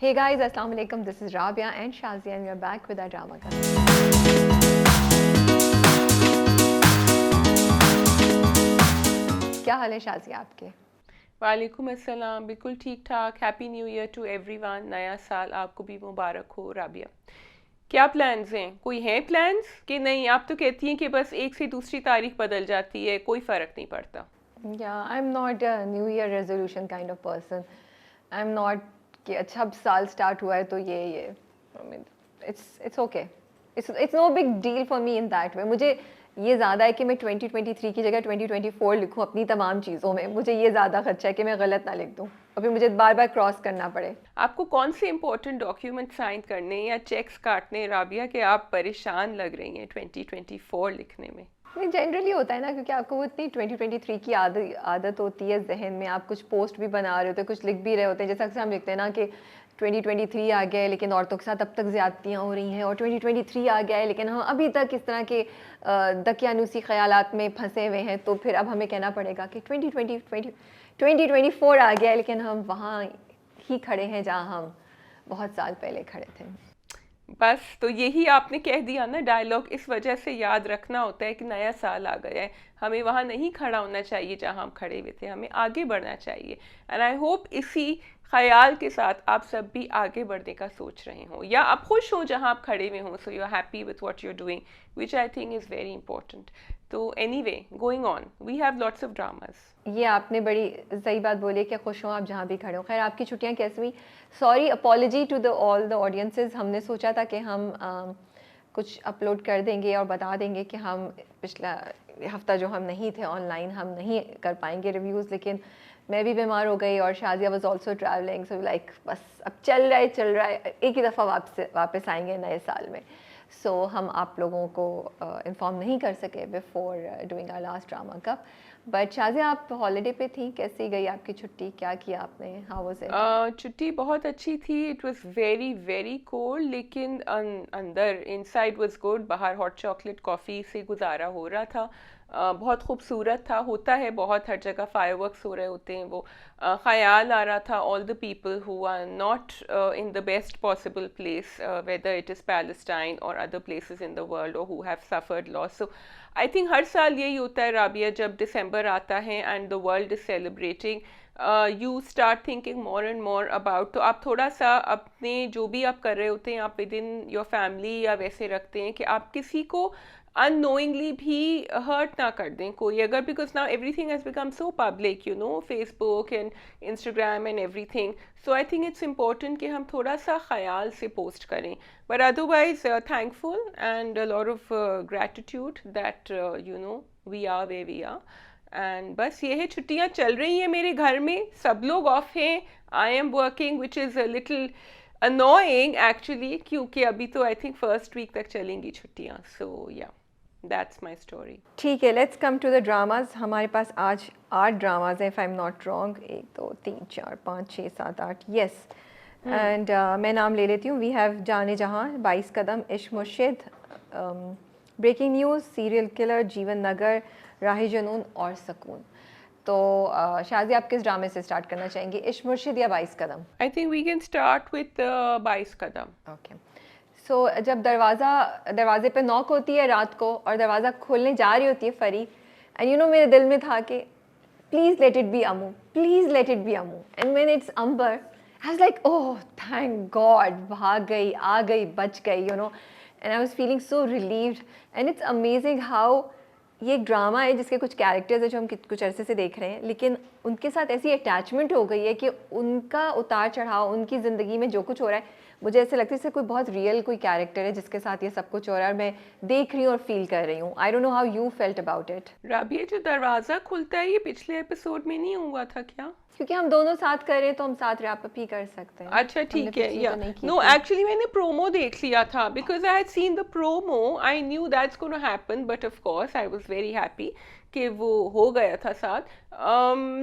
Hey guys, Assalamu alaikum. This is Rabia and Shazia and we are back with our drama class. क्या हाल है शाजिया आपके? वालेकुम अस्सलाम, बिल्कुल ठीक ठाक। Happy new year to everyone. नया साल आपको भी मुबारक हो। राबिया, क्या प्लान्स हैं? कोई हैं प्लान्स कि नहीं? आप तो कहती हैं कि बस एक से दूसरी तारीख बदल जाती है, कोई फ़र्क नहीं पड़ता। Yeah, I'm not a New Year resolution kind of person. I'm not कि अच्छा अब साल स्टार्ट हुआ है तो ये I mean, it's okay. It's no big deal for me in that way. मुझे ये ज़्यादा है कि मैं 2023 की जगह 2024 लिखूँ अपनी तमाम चीज़ों में। मुझे ये ज़्यादा खर्चा है कि मैं गलत ना लिख दूँ और फिर मुझे बार बार क्रॉस करना पड़े। आपको कौन से इंपॉर्टेंट डॉक्यूमेंट साइन करने या चेक्स काटने राबिया कि आप परेशान लग रही हैं 2024 लिखने में? नहीं, जनरली होता है ना, क्योंकि आपको वो इतनी 2023 की आदत होती है जहन में। आप कुछ पोस्ट भी बना रहे होते हैं, कुछ लिख भी रहे होते हैं। जैसे अक्सर हम लिखते हैं ना कि 2023 आ गया है लेकिन औरतों के साथ अब तक ज़्यादतियाँ हो रही हैं, और 2023 आ गया है लेकिन हम अभी तक इस तरह के दकियानूसी ख्यालात में फंसे हुए हैं। तो फिर अब हमें कहना पड़ेगा कि 2024 आ गया है लेकिन हम वहाँ ही खड़े हैं जहाँ हम बहुत साल पहले खड़े थे। बस तो यही आपने कह दिया ना डायलॉग। इस वजह से याद रखना होता है कि नया साल आ गया है, हमें वहाँ नहीं खड़ा होना चाहिए जहाँ हम खड़े हुए थे, हमें आगे बढ़ना चाहिए। एंड आई होप इसी ख्याल के साथ आप सब भी आगे बढ़ने का सोच रहे हो या आप खुश हो जहाँ आप खड़े हुए हों। So you are happy with what you are doing, which I think is very important. तो anyway, going on, we have lots of dramas. ये आपने बड़ी सही बात बोली कि खुश हों आप जहाँ भी खड़े हो। खैर, आपकी छुट्टियाँ कैसी हुई? Sorry, apology to the all the audiences. हमने सोचा था कि हम कुछ अपलोड कर देंगे और बता देंगे कि हम पिछला हफ्ता जो हम नहीं थे ऑनलाइन, हम नहीं कर पाएंगे रिव्यूज़, लेकिन मैं भी बीमार हो गई और Shazia was also travelling. So like बस अब चल रहा है, एक ही दफ़ा वापस आएंगे नए साल में। सो हम आप लोगों को इन्फॉर्म नहीं कर सके before doing our last drama cup. But Shazia, आप हॉलीडे पे थी, कैसी गई आपकी छुट्टी? क्या किया आपने? How was it? छुट्टी बहुत अच्छी थी। It was very very cold, लेकिन अंदर इनसाइड वाज गुड। बाहर हॉट चॉकलेट कॉफ़ी से गुजारा हो रहा था। बहुत खूबसूरत था, होता है बहुत, हर जगह फायरवर्क्स हो रहे होते हैं। वो ख्याल आ रहा था all the people who are not in the best possible place, whether it is Palestine और other places in the world, और who have suffered loss. So I think हर साल यही होता है राबिया, जब दिसंबर आता है and the world is celebrating, you start thinking more and more about. तो आप थोड़ा सा अपने जो भी आप कर रहे होते हैं, आप विद इन योर फैमिली या वैसे रखते हैं कि आप किसी को अननोइंगली भी हर्ट ना कर दें कोई अगर, because now everything has become so public, you know, Facebook and Instagram and everything. So I think it's important कि हम थोड़ा सा ख्याल से पोस्ट करें, but otherwise thankful and a lot of gratitude that you know we are where we are. And बस ये है, छुट्टियाँ चल रही हैं मेरे घर में, सब लोग ऑफ हैं। I am working which is a little annoying actually, क्योंकि अभी तो आई थिंक फर्स्ट वीक तक चलेंगी छुट्टियाँ। सो या, दैट्स माई स्टोरी। ठीक है, let's come to the dramas. हमारे पास आज 8 ड्रामाज हैं, if I am not wrong. 1 2 3 4 5 6 7 8, yes. And मैं नाम ले लेती हूँ। वी हैव जाने जहाँ, 22 कदम, इश्क मुर्शिद, ब्रेकिंग न्यूज़, सीरियल किलर, जीवन नगर, राह जुनून और सकून। तो शाजिया, आप किस ड्रामे से स्टार्ट करना चाहेंगी, इश्क मुर्शिद या 22 Qadam? I think we can start with 22 Qadam. Okay. So जब दरवाजे पे नॉक होती है रात को और दरवाज़ा खोलने जा रही होती है फरी, एंड यू नो मेरे दिल में था कि please let it be Amu, please let it be Amu. And when it's Ambar, I was like oh thank God, भाग गई, आ गई, बच गई, you know. And I was feeling so relieved. And it's amazing how ये एक ड्रामा है जिसके कुछ कैरेक्टर्स हैं जो हम कुछ अरसे से देख रहे हैं, लेकिन उनके साथ ऐसी अटैचमेंट हो गई है कि उनका उतार चढ़ाव, उनकी ज़िंदगी में जो कुछ हो रहा है, मुझे ऐसे लगता है जैसे कोई बहुत रियल कोई कैरेक्टर है जिसके साथ ये सब कुछ हो रहा है और मैं देख रही हूँ और फील कर रही हूँ। I don't know how you felt about it. Rabia, जो दरवाज़ा खुलता है ये पिछले एपिसोड में नहीं हुआ था क्या? क्योंकि हम दोनों साथ कर रहे हैं तो हम साथ रैप अप ही कर सकते हैं। अच्छा हमने ठीक है। पिछली या तो नहीं की नो, थी। एक्चुअली मैंने प्रोमो देख लिया था, because I had seen the promo, I knew that's gonna happen, but of course I was very happy कि वो हो गया था साथ।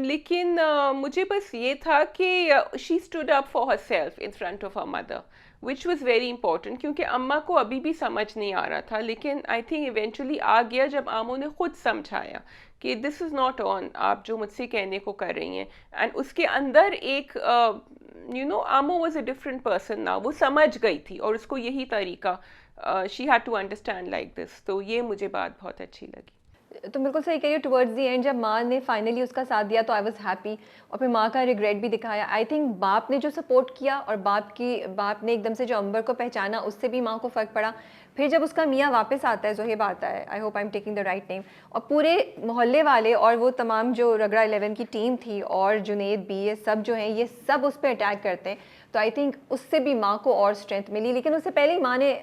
लेकिन मुझे बस ये था कि she stood up for her self in front of her mother, which was very important, क्योंकि अम्मा को अभी भी समझ नहीं आ रहा था, लेकिन आई थिंक इवेंचुअली आ गया जब आमो ने खुद समझाया कि दिस इज़ नॉट ऑन, आप जो मुझसे कहने को कर रही हैं। एंड उसके अंदर एक Aamo was a different person ना, वो समझ गई थी और उसको यही तरीका, she had to understand like this. तो ये मुझे बात बहुत अच्छी लगी। तुम बिल्कुल सही कह रही हो। टुवर्ड्स दी एंड जब माँ ने फाइनली उसका साथ दिया तो आई वाज हैप्पी, और फिर माँ का रिग्रेट भी दिखाया। आई थिंक बाप ने जो सपोर्ट किया और बाप ने एकदम से जो अंबर को पहचाना, उससे भी माँ को फ़र्क पड़ा। फिर जब उसका मियाँ वापस आता है, ज़ोहेब आता है, I hope I am taking the write name, और पूरे मोहल्ले वाले और वो तमाम जो रगड़ा 11 की टीम थी और जुनेद भी, ये सब जो हैं, ये सब उस पर अटैक करते हैं। तो आई थिंक उससे भी माँ को और स्ट्रेंथ मिली। लेकिन उससे पहले ही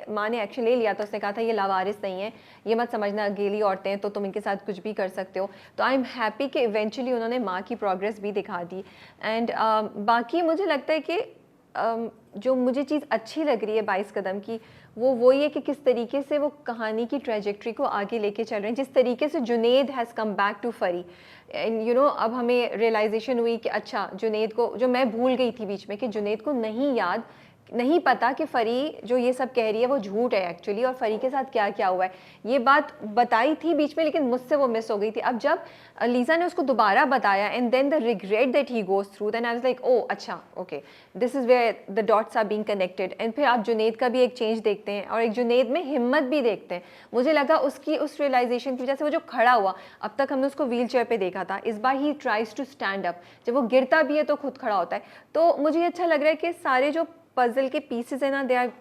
माँ ने एक्शन ले लिया था। उसने कहा था ये लावारिस नहीं है, ये मत समझना अकेली औरतें हैं तो तुम इनके साथ कुछ भी कर सकते हो। तो आई एम हैप्पी कि इवेंचुअली उन्होंने माँ की प्रोग्रेस भी दिखा दी। एंड बाकी मुझे लगता है कि जो मुझे चीज़ अच्छी लग रही है 22 कदम की, वो ये कि किस तरीके से वो कहानी की ट्रेजेक्ट्री को आगे लेके चल रहे हैं, जिस तरीके से Junaid has come back to Fari. And अब हमें रियलाइजेशन हुई कि अच्छा, जुनेद को, जो मैं भूल गई थी बीच में, कि जुनेद को नहीं पता कि फ़री जो ये सब कह रही है वो झूठ है एक्चुअली, और फ़री के साथ क्या क्या हुआ है। ये बात बताई थी बीच में, लेकिन मुझसे वो मिस हो गई थी। अब जब लीज़ा ने उसको दोबारा बताया and then the regret that he goes through, then I was like, oh अच्छा, okay, this is where the dots are being connected. And फिर आप जुनेद का भी एक चेंज देखते हैं और एक जुनेद में हिम्मत भी देखते हैं। मुझे लगा उसकी उस रियलाइजेशन की वजह से वो जो खड़ा हुआ, अब तक हमने उसको व्हील चेयर पर देखा था, इस बार he tries to stand up. जब वो गिरता भी है तो खुद खड़ा होता है। तो मुझे अच्छा लग रहा है कि सारे जो पजल के पीसेस है ना, they are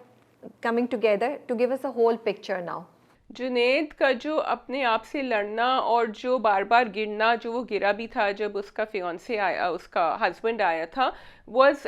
coming together to give us a whole picture now. Junaid का जो अपने आप से लड़ना और जो बार बार गिरना, जो वो गिरा भी था जब उसका फियांसे आया, उसका हस्बैंड आया था, was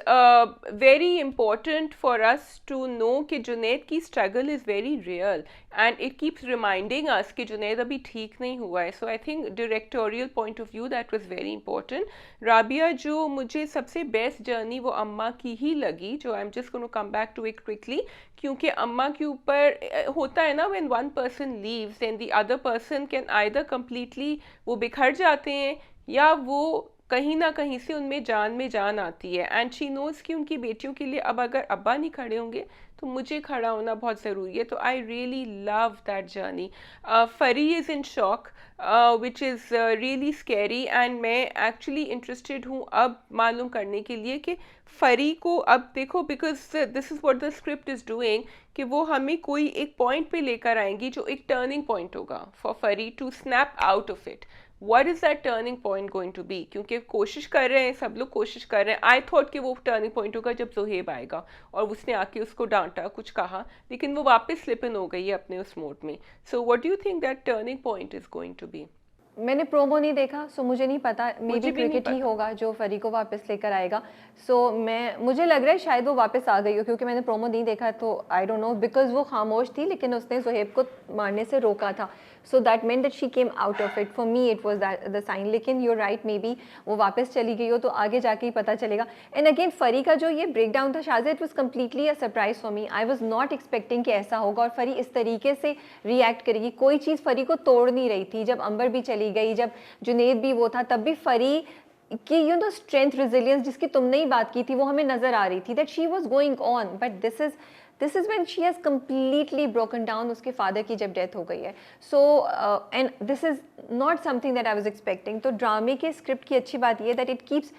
very important for us to know कि जुनैद की struggle is very real and it keeps reminding us कि जुनैद अभी ठीक नहीं हुआ है। So I think directorial point of view that was very important. Rabia, जो मुझे सबसे बेस्ट जर्नी वो अम्मा की ही लगी, जो I am just going to come back to it quickly, क्योंकि अम्मा के ऊपर होता है ना, when one person leaves then the other person can either completely, वो बिखर जाते हैं या वो कहीं ना कहीं से उनमें जान आती है। एंड शी नोज़ कि उनकी बेटियों के लिए अब अगर अब्बा नहीं खड़े होंगे तो मुझे खड़ा होना बहुत ज़रूरी है। तो I really love that journey. Fari is in shock which is really scary, and मैं एक्चुअली इंटरेस्टेड हूँ अब मालूम करने के लिए कि फरी को अब देखो, because this is what the script is doing, कि वो हमें कोई एक पॉइंट पे लेकर आएंगी जो एक टर्निंग पॉइंट होगा for Fari to snap out of it. What is that turning point going to be? क्योंकि कोशिश कर रहे हैं, सब लोग कोशिश कर रहे हैं। आई थॉट कि वो टर्निंग पॉइंट होगा जब ज़ोहेब आएगा और उसने आके उसको डांटा, कुछ कहा, लेकिन वो वापस स्लिप इन हो गई है अपने उस मोड में। So what do you think that turning point is going to be? मैंने प्रोमो नहीं देखा, सो मुझे नहीं पता। मे मुझे बी भी नहीं क्रिकेट ही पता। होगा जो फरी को वापस लेकर आएगा। सो मुझे लग रहा है शायद वो वापस आ गई हो, क्योंकि मैंने प्रोमो नहीं देखा, तो आई डोंट नो, बिकॉज वो खामोश थी लेकिन उसने ज़ोहेब को मारने से रोका था। So that mean that she came out of it. For me it was the sign. लेकिन यूर राइट, मे बी वो वापस चली गई हो तो आगे जाके ही पता चलेगा। एंड अगेन फरी का जो ये ब्रेक डाउन था शायद, it was completely a surprise for me. I was not expecting कि ऐसा होगा और फरी इस तरीके से रिएक्ट करेगी। कोई चीज़ फरी को तोड़ नहीं रही थी। जब अंबर भी चली गई, जब जुनेद भी वो था, तब भी फरी की स्ट्रेंथ, रिजिलियंस जिसकी तुमने ही बात की थी, वो हमें नजर आ रही थी, that she was going on. But this is when she has completely broken down उसके फादर की जब डेथ हो गई है। So and this is not something that I was expecting. तो ड्रामे के स्क्रिप्ट की अच्छी बात ये that it keeps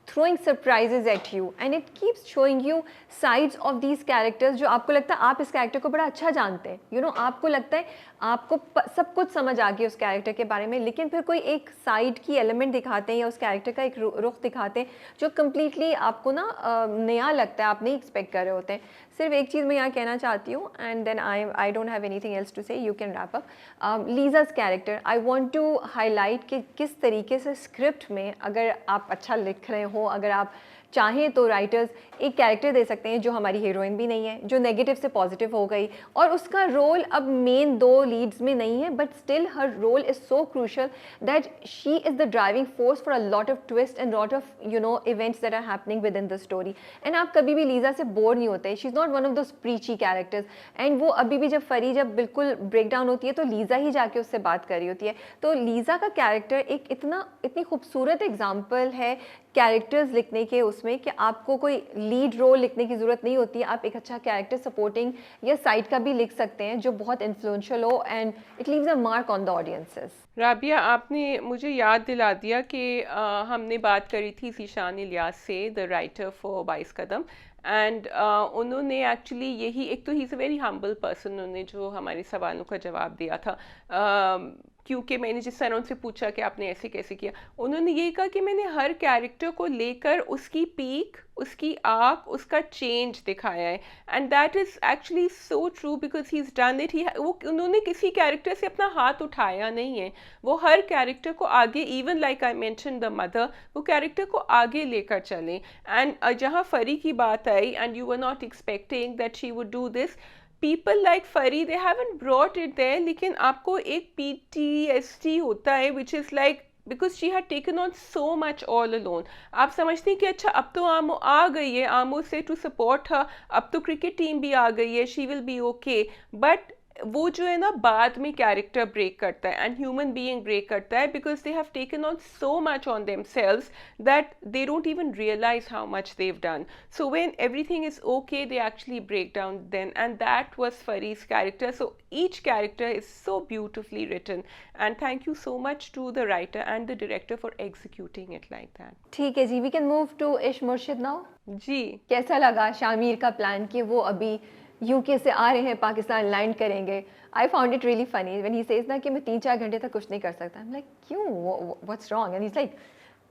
throwing surprises at you and it keeps showing you sides of these characters जो आपको लगता है आप इस कैरेक्टर को बड़ा अच्छा जानते हैं, आपको लगता है आपको सब कुछ समझ आ गया उस कैरेक्टर के बारे में, लेकिन फिर कोई एक साइड की एलिमेंट दिखाते हैं या उस कैरेक्टर का एक रुख दिखाते हैं जो कम्प्लीटली आपको ना नया लगता है, आप नहीं एक्सपेक्ट कर रहे होते हैं। सिर्फ एक चीज़ मैं यहाँ कहना चाहती हूँ and then I don't have anything else to say, you can wrap up. Liza's character I want to highlight कि किस तरीके से स्क्रिप्ट में अगर आप अच्छा लिख रहे हो, अगर आप चाहें तो राइटर्स एक कैरेक्टर दे सकते हैं जो हमारी हीरोइन भी नहीं है, जो नेगेटिव से पॉजिटिव हो गई और उसका रोल अब मेन 2 लीड्स में नहीं है, but still her role is so crucial that she is the driving force for a lot of twist and lot of events that are happening within the story. And आप कभी भी लीजा से bore नहीं होते। She is not one of those preachy characters. And वो अभी भी जब फरी जब बिल्कुल ब्रेक डाउन होती है तो लीजा ही जाके उससे बात कर रही होती है। तो लीजा का कैरेक्टर एक इतनी खूबसूरत एग्जाम्पल है कैरेक्टर्स लिखने के उसमें कि आपको कोई लीड रोल लिखने की ज़रूरत नहीं होती है। आप एक अच्छा कैरेक्टर सपोर्टिंग या साइड का भी लिख सकते हैं जो बहुत इन्फ्लुएंशियल हो and it leaves a mark on the audiences. Rabia, आपने मुझे याद दिला दिया कि हमने बात करी थी ज़ीशान इलियास से, the writer for 22 Kadam, and उन्होंने एक्चुअली यही, एक तो he is a very humble person, उन्होंने जो हमारे सवालों का जवाब दिया था, क्योंकि मैंने जिस तरह उनसे पूछा कि आपने ऐसे कैसे किया, उन्होंने ये कहा कि मैंने हर कैरेक्टर को लेकर उसकी पीक, उसकी आर्क, उसका चेंज दिखाया है, and that is actually so true because he is done it. उन्होंने किसी कैरेक्टर से अपना हाथ उठाया नहीं है, वो हर कैरेक्टर को आगे, even like I mention the mother, वो कैरेक्टर को आगे लेकर चले। एंड जहाँ फरी की बात आई, and you were not expecting that she would do this, people like Fari, they haven't brought it there, लेकिन आपको एक PTSD होता है which is like because she had taken on so much all alone। आप समझते हैं कि अच्छा अब तो आमो आ गई है, आमो से to support her, अब तो क्रिकेट टीम भी आ गई है, she will be okay, but वो जो है ना बाद में कैरेक्टर ब्रेक करता है एंड ह्यूमन बीइंग ब्रेक करता है because they have taken on so much on themselves that they don't even realize how much they've done. So when everything is okay they actually break down then, and that was Fari's character. So each character is so beautifully written, and thank you so much to the writer and the director for executing it like that। ठीक है जी, we can move to इश मुर्शिद now. जी, कैसा लगा शामिर का plan कि वो अभी यूके से आ रहे हैं, पाकिस्तान लैंड करेंगे? I found it really funny when he says ना कि मैं 3-4 घंटे तक कुछ नहीं कर सकता। आई एम लाइक क्यों, what's wrong? And he is like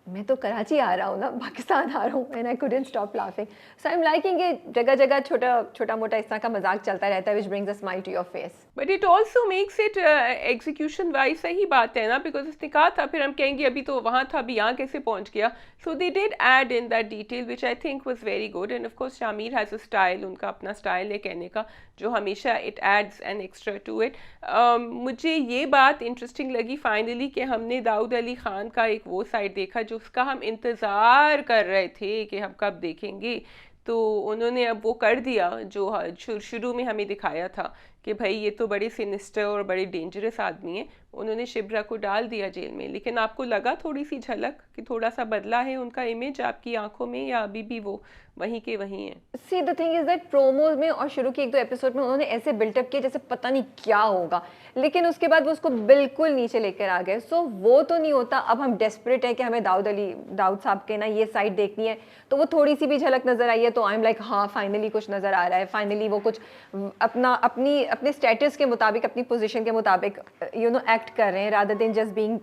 मैं तो कराची आ रहा हूँ ना, पाकिस्तान आ रहा हूँ। And I couldn't stop laughing. So I am liking it. जगह जगह छोटा मोटा इस तरह का मजाक चलता रहता है, which brings a smile to your face. But it also makes it execution wise सही बात है ना, बिकॉज उसने कहा था, फिर हम कहेंगे अभी तो वहाँ था, अभी यहाँ कैसे पहुँच गया। So they did add in that detail which I think was very good. And of course Shamir has a style, उनका अपना स्टाइल है कहने का, जो हमेशा it adds an extra to it. मुझे ये बात इंटरेस्टिंग लगी फाइनली कि हमने दाऊद अली ख़ान का एक वो साइड देखा जो उसका हम इंतज़ार कर रहे थे कि हम कब देखेंगे, तो उन्होंने अब वो कर दिया जो शुरू में हमें दिखाया था कि भाई ये तो बड़े सिनिस्टर और बड़े डेंजरस आदमी हैं। उन्होंने शिब्रा को डाल दिया जेल में, लेकिन आपको लगा थोड़ी सी झलक कि थोड़ा सा बदला है उनका इमेज आपकी आंखों में, या अभी भी वो वहीं के वहीं हैं? See the thing is that promos में और शुरू के 1-2 एपिसोड में उन्होंने ऐसे बिल्टअप किया जैसे पता नहीं क्या होगा, लेकिन उसके बाद वो उसको बिल्कुल नीचे लेकर आ गए। सो वो तो नहीं होता। अब हम डेस्परेट है कि हमें दाऊद साहब के ना ये साइड देखनी है, तो वो थोड़ी सी भी झलक नजर आई है तो आई एम लाइक हाँ फाइनली कुछ नजर आ रहा है, फाइनली वो कुछ अपने स्टेटस के मुताबिक, अपनी पोजीशन के मुताबिक एक्ट कर रहे हैं, rather than just being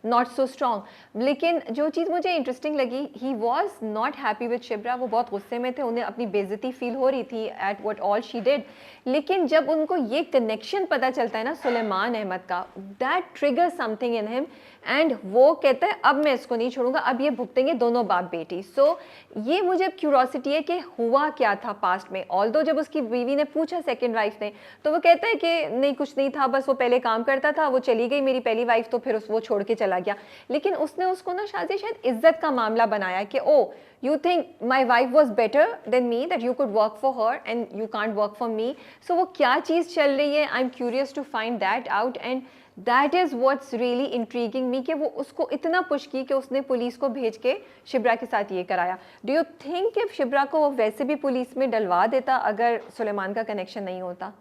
not so strong. लेकिन जो चीज़ मुझे इंटरेस्टिंग लगी, he was not happy with Shibra. वो बहुत गुस्से में थे, उन्हें अपनी बेइज्जती फील हो रही थी at what all she did. लेकिन जब उनको ये कनेक्शन पता चलता है ना सुलेमान अहमद का, that trigger something in him, and वो कहता है अब मैं इसको नहीं छोड़ूंगा, अब ये भुगतेंगे दोनों बाप बेटी। सो ये मुझे क्यूरोसिटी है कि हुआ क्या था पास्ट में। ऑल्दो जब उसकी बीवी ने पूछा, सेकंड वाइफ ने, तो वो कहता है कि नहीं कुछ नहीं था, बस वो पहले काम करता था, वो चली गई मेरी पहली वाइफ, तो फिर वो छोड़ के चला गया। लेकिन उसने उसको ना शायद इज्जत का मामला बनाया कि ओ you think my wife was better than me, that you could work for her and you can't work for me। so वो क्या चीज़ चल रही है, I'm curious to find that out, and that is what's really intriguing me कि वो उसको इतना push की कि उसने पुलिस को भेज के शिब्रा के साथ ये कराया। Do you think कि शिब्रा को वो वैसे भी पुलिस में डलवा देता अगर सुलेमान का कनेक्शन नहीं होता?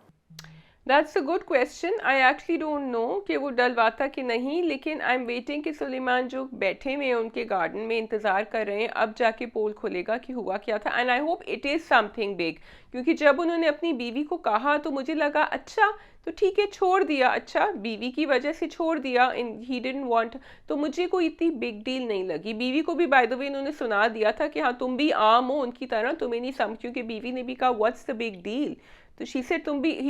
That's a good question. I actually don't know कि वो डलवाता कि नहीं, लेकिन आई एम वेटिंग कि सुलेमान जो बैठे हुए हैं उनके गार्डन में इंतज़ार कर रहे हैं, अब जाके पोल खुलेगा कि हुआ क्या था। And I hope it is something big, क्योंकि जब उन्होंने अपनी बीवी को कहा तो मुझे लगा अच्छा तो ठीक है छोड़ दिया, अच्छा बीवी की वजह से छोड़ दिया, ही डिडंट वांट, तो मुझे कोई इतनी बिग डील नहीं लगी। बीवी को भी बाय द वे उन्होंने सुना दिया था कि हाँ तुम भी आम हो उनकी तरह, तुम्हें नहीं समझ, क्योंकि बीवी ने भी कहा व्हाट्स द बिग डील, तो ही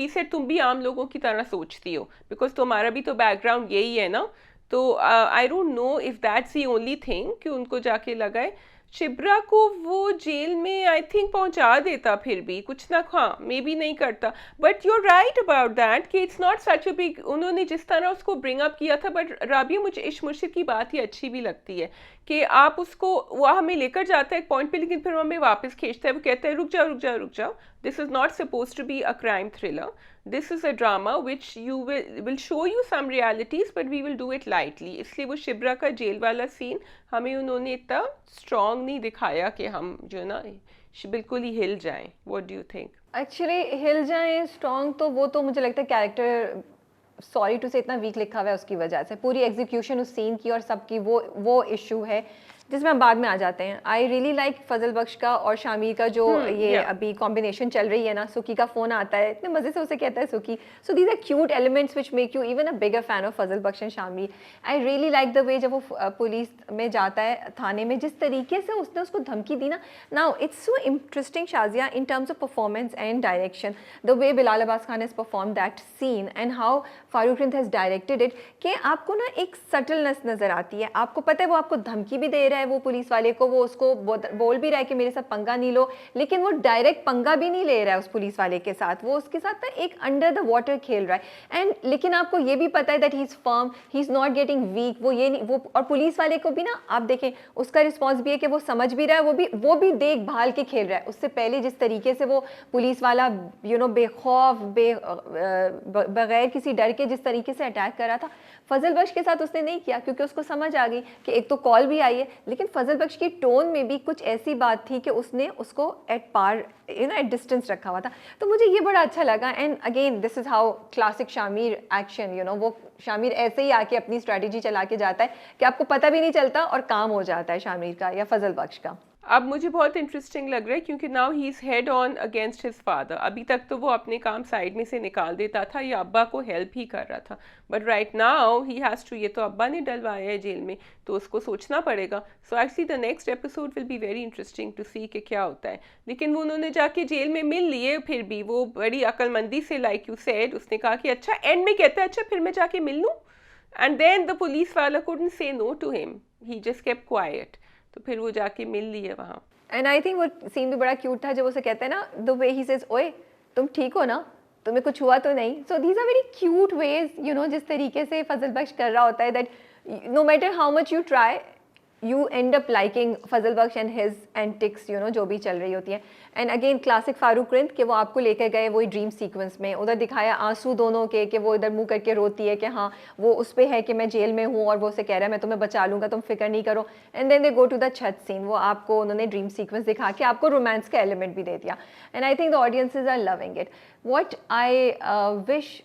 सेड तुम भी आम लोगों की तरह सोचती हो, बिकॉज तुम्हारा भी तो बैकग्राउंड यही है ना। तो I don't know if that's the only thing कि उनको जाके लगा है। शिब्रा को वो जेल में आई थिंक पहुंचा देता, फिर भी कुछ ना, हाँ मे बी नहीं करता, but you are right about that कि it's not such a big, उन्होंने जिस तरह उसको ब्रिंग अप किया था। बट राबिया, मुझे इश्क मुर्शिद की बात ही अच्छी भी लगती है कि आप उसको, वह हमें लेकर जाता है एक पॉइंट पे, लेकिन फिर हमें वापस खींचता है, वो कहता है रुक जाओ रुक जाओ रुक जाओ, this is not suppose to be a crime thriller, this is a drama which you will show you some realities but we will do it lightly। इसलिए वो शिब्रा का जेल वाला सीन हमें उन्होंने इतना स्ट्रॉन्ग नहीं दिखाया कि हम जो है ना बिल्कुल ही हिल जाएं। What do you think? Actually हिल जाएं स्ट्रॉन्ग, तो वो तो मुझे लगता है कैरेक्टर सॉरी टू से इतना वीक लिखा हुआ है उसकी वजह से, पूरी एग्जीक्यूशन उस सीन की और सबकी वो इशू है जिसमें हम बाद में आ जाते हैं। आई रियली लाइक फजल बख्श का और शामिर का जो ये अभी कॉम्बिनेशन चल रही है ना, सुकी का फ़ोन आता है, इतने मज़े से उसे कहता है सुकी। So these are cute elements which make you even a bigger fan of Fazal Bakhsh and Shamir. I really like the way जब वो पुलिस में जाता है थाने में, जिस तरीके से उसने उसको धमकी दी ना। Now it's so interesting Shazia in terms of performance and direction, the way Bilal Abbas Khan has perform that scene and how Farooq Rind has directed it, कि आपको ना एक सटलनेस नज़र आती है। आपको पता है वो आपको धमकी भी दे रहा है वो पुलिस वाले को, वो उसको बोल भी रहा है कि मेरे साथ पंगा नहीं लो, लेकिन वो डायरेक्ट पंगा भी नहीं ले रहा है उस पुलिस वाले के साथ, वो उसके साथ ना एक अंडर द वाटर खेल रहा है। एंड लेकिन आपको ये भी पता है that he is firm, he is not getting weak, वो ये नहीं, वो और पुलिस वाले को भी ना आप देखें उसका रिस्पॉन्स भी है कि वो समझ भी रहा है, वो भी देखभाल के खेल रहा है। उससे पहले जिस तरीके से वो पुलिस वाला बेखौफ बगैर किसी डर के जिस तरीके से अटैक कर रहा था, फजल बख्श के साथ उसने नहीं किया, क्योंकि उसको समझ आ गई कि एक तो कॉल भी आई है, लेकिन फजल बख्श की टोन में भी कुछ ऐसी बात थी कि उसने उसको एट पार एट डिस्टेंस रखा हुआ था। तो मुझे ये बड़ा अच्छा लगा। And again this is how classic Shamir action, वो शामिर ऐसे ही आके अपनी स्ट्रैटेजी चला के जाता है कि आपको पता भी नहीं चलता और काम हो जाता है शामिर का या फजल बख्श का। अब मुझे बहुत इंटरेस्टिंग लग रहा है क्योंकि now he is head on against his father. अभी तक तो वो अपने काम साइड में से निकाल देता था या अब्बा को हेल्प ही कर रहा था, but right now he has to, ये तो अब्बा ने डलवाया है जेल में तो उसको सोचना पड़ेगा। So actually the next episode will be very interesting to see कि क्या होता है। लेकिन वो उन्होंने जाके जेल में मिल लिए, फिर भी वो बड़ी अक्लमंदी से, लाइक यू सेड, उसने कहा कि अच्छा, एंड में कहता है अच्छा फिर मैं जाके मिल लूँ, एंड देन द पुलिस वाला couldn't say no to him, he just kept quiet, तो फिर वो जाके मिल लिए वहाँ। एंड आई थिंक वो सीन भी बड़ा क्यूट था जब उसे कहते हैं ना, द वे ही सेज ओए तुम ठीक हो ना, तुम्हें कुछ हुआ तो नहीं। So these are very cute ways, जिस तरीके से फजल बख्श कर रहा होता है that no matter how much you try you end up liking Fazal Bakhsh and his antics, जो भी चल रही होती है। And again classic Farooq Rind कि वो आपको लेकर गए वही ड्रीम सीक्वेंस में, उधर दिखाया आंसू दोनों के कि वो इधर मुंह करके रोती है कि हाँ वो उस पे है कि मैं जेल में हूँ, और वो उसे कह रहा है मैं तुम्हें बचा लूँगा, तुम फिक्र नहीं करो। And then they go to the chhat scene, वो आपको उन्होंने ड्रीम सीक्वेंस दिखा के आपको रोमांस का एलिमेंट भी दे दिया। And I think the audiences are loving it. What I wish,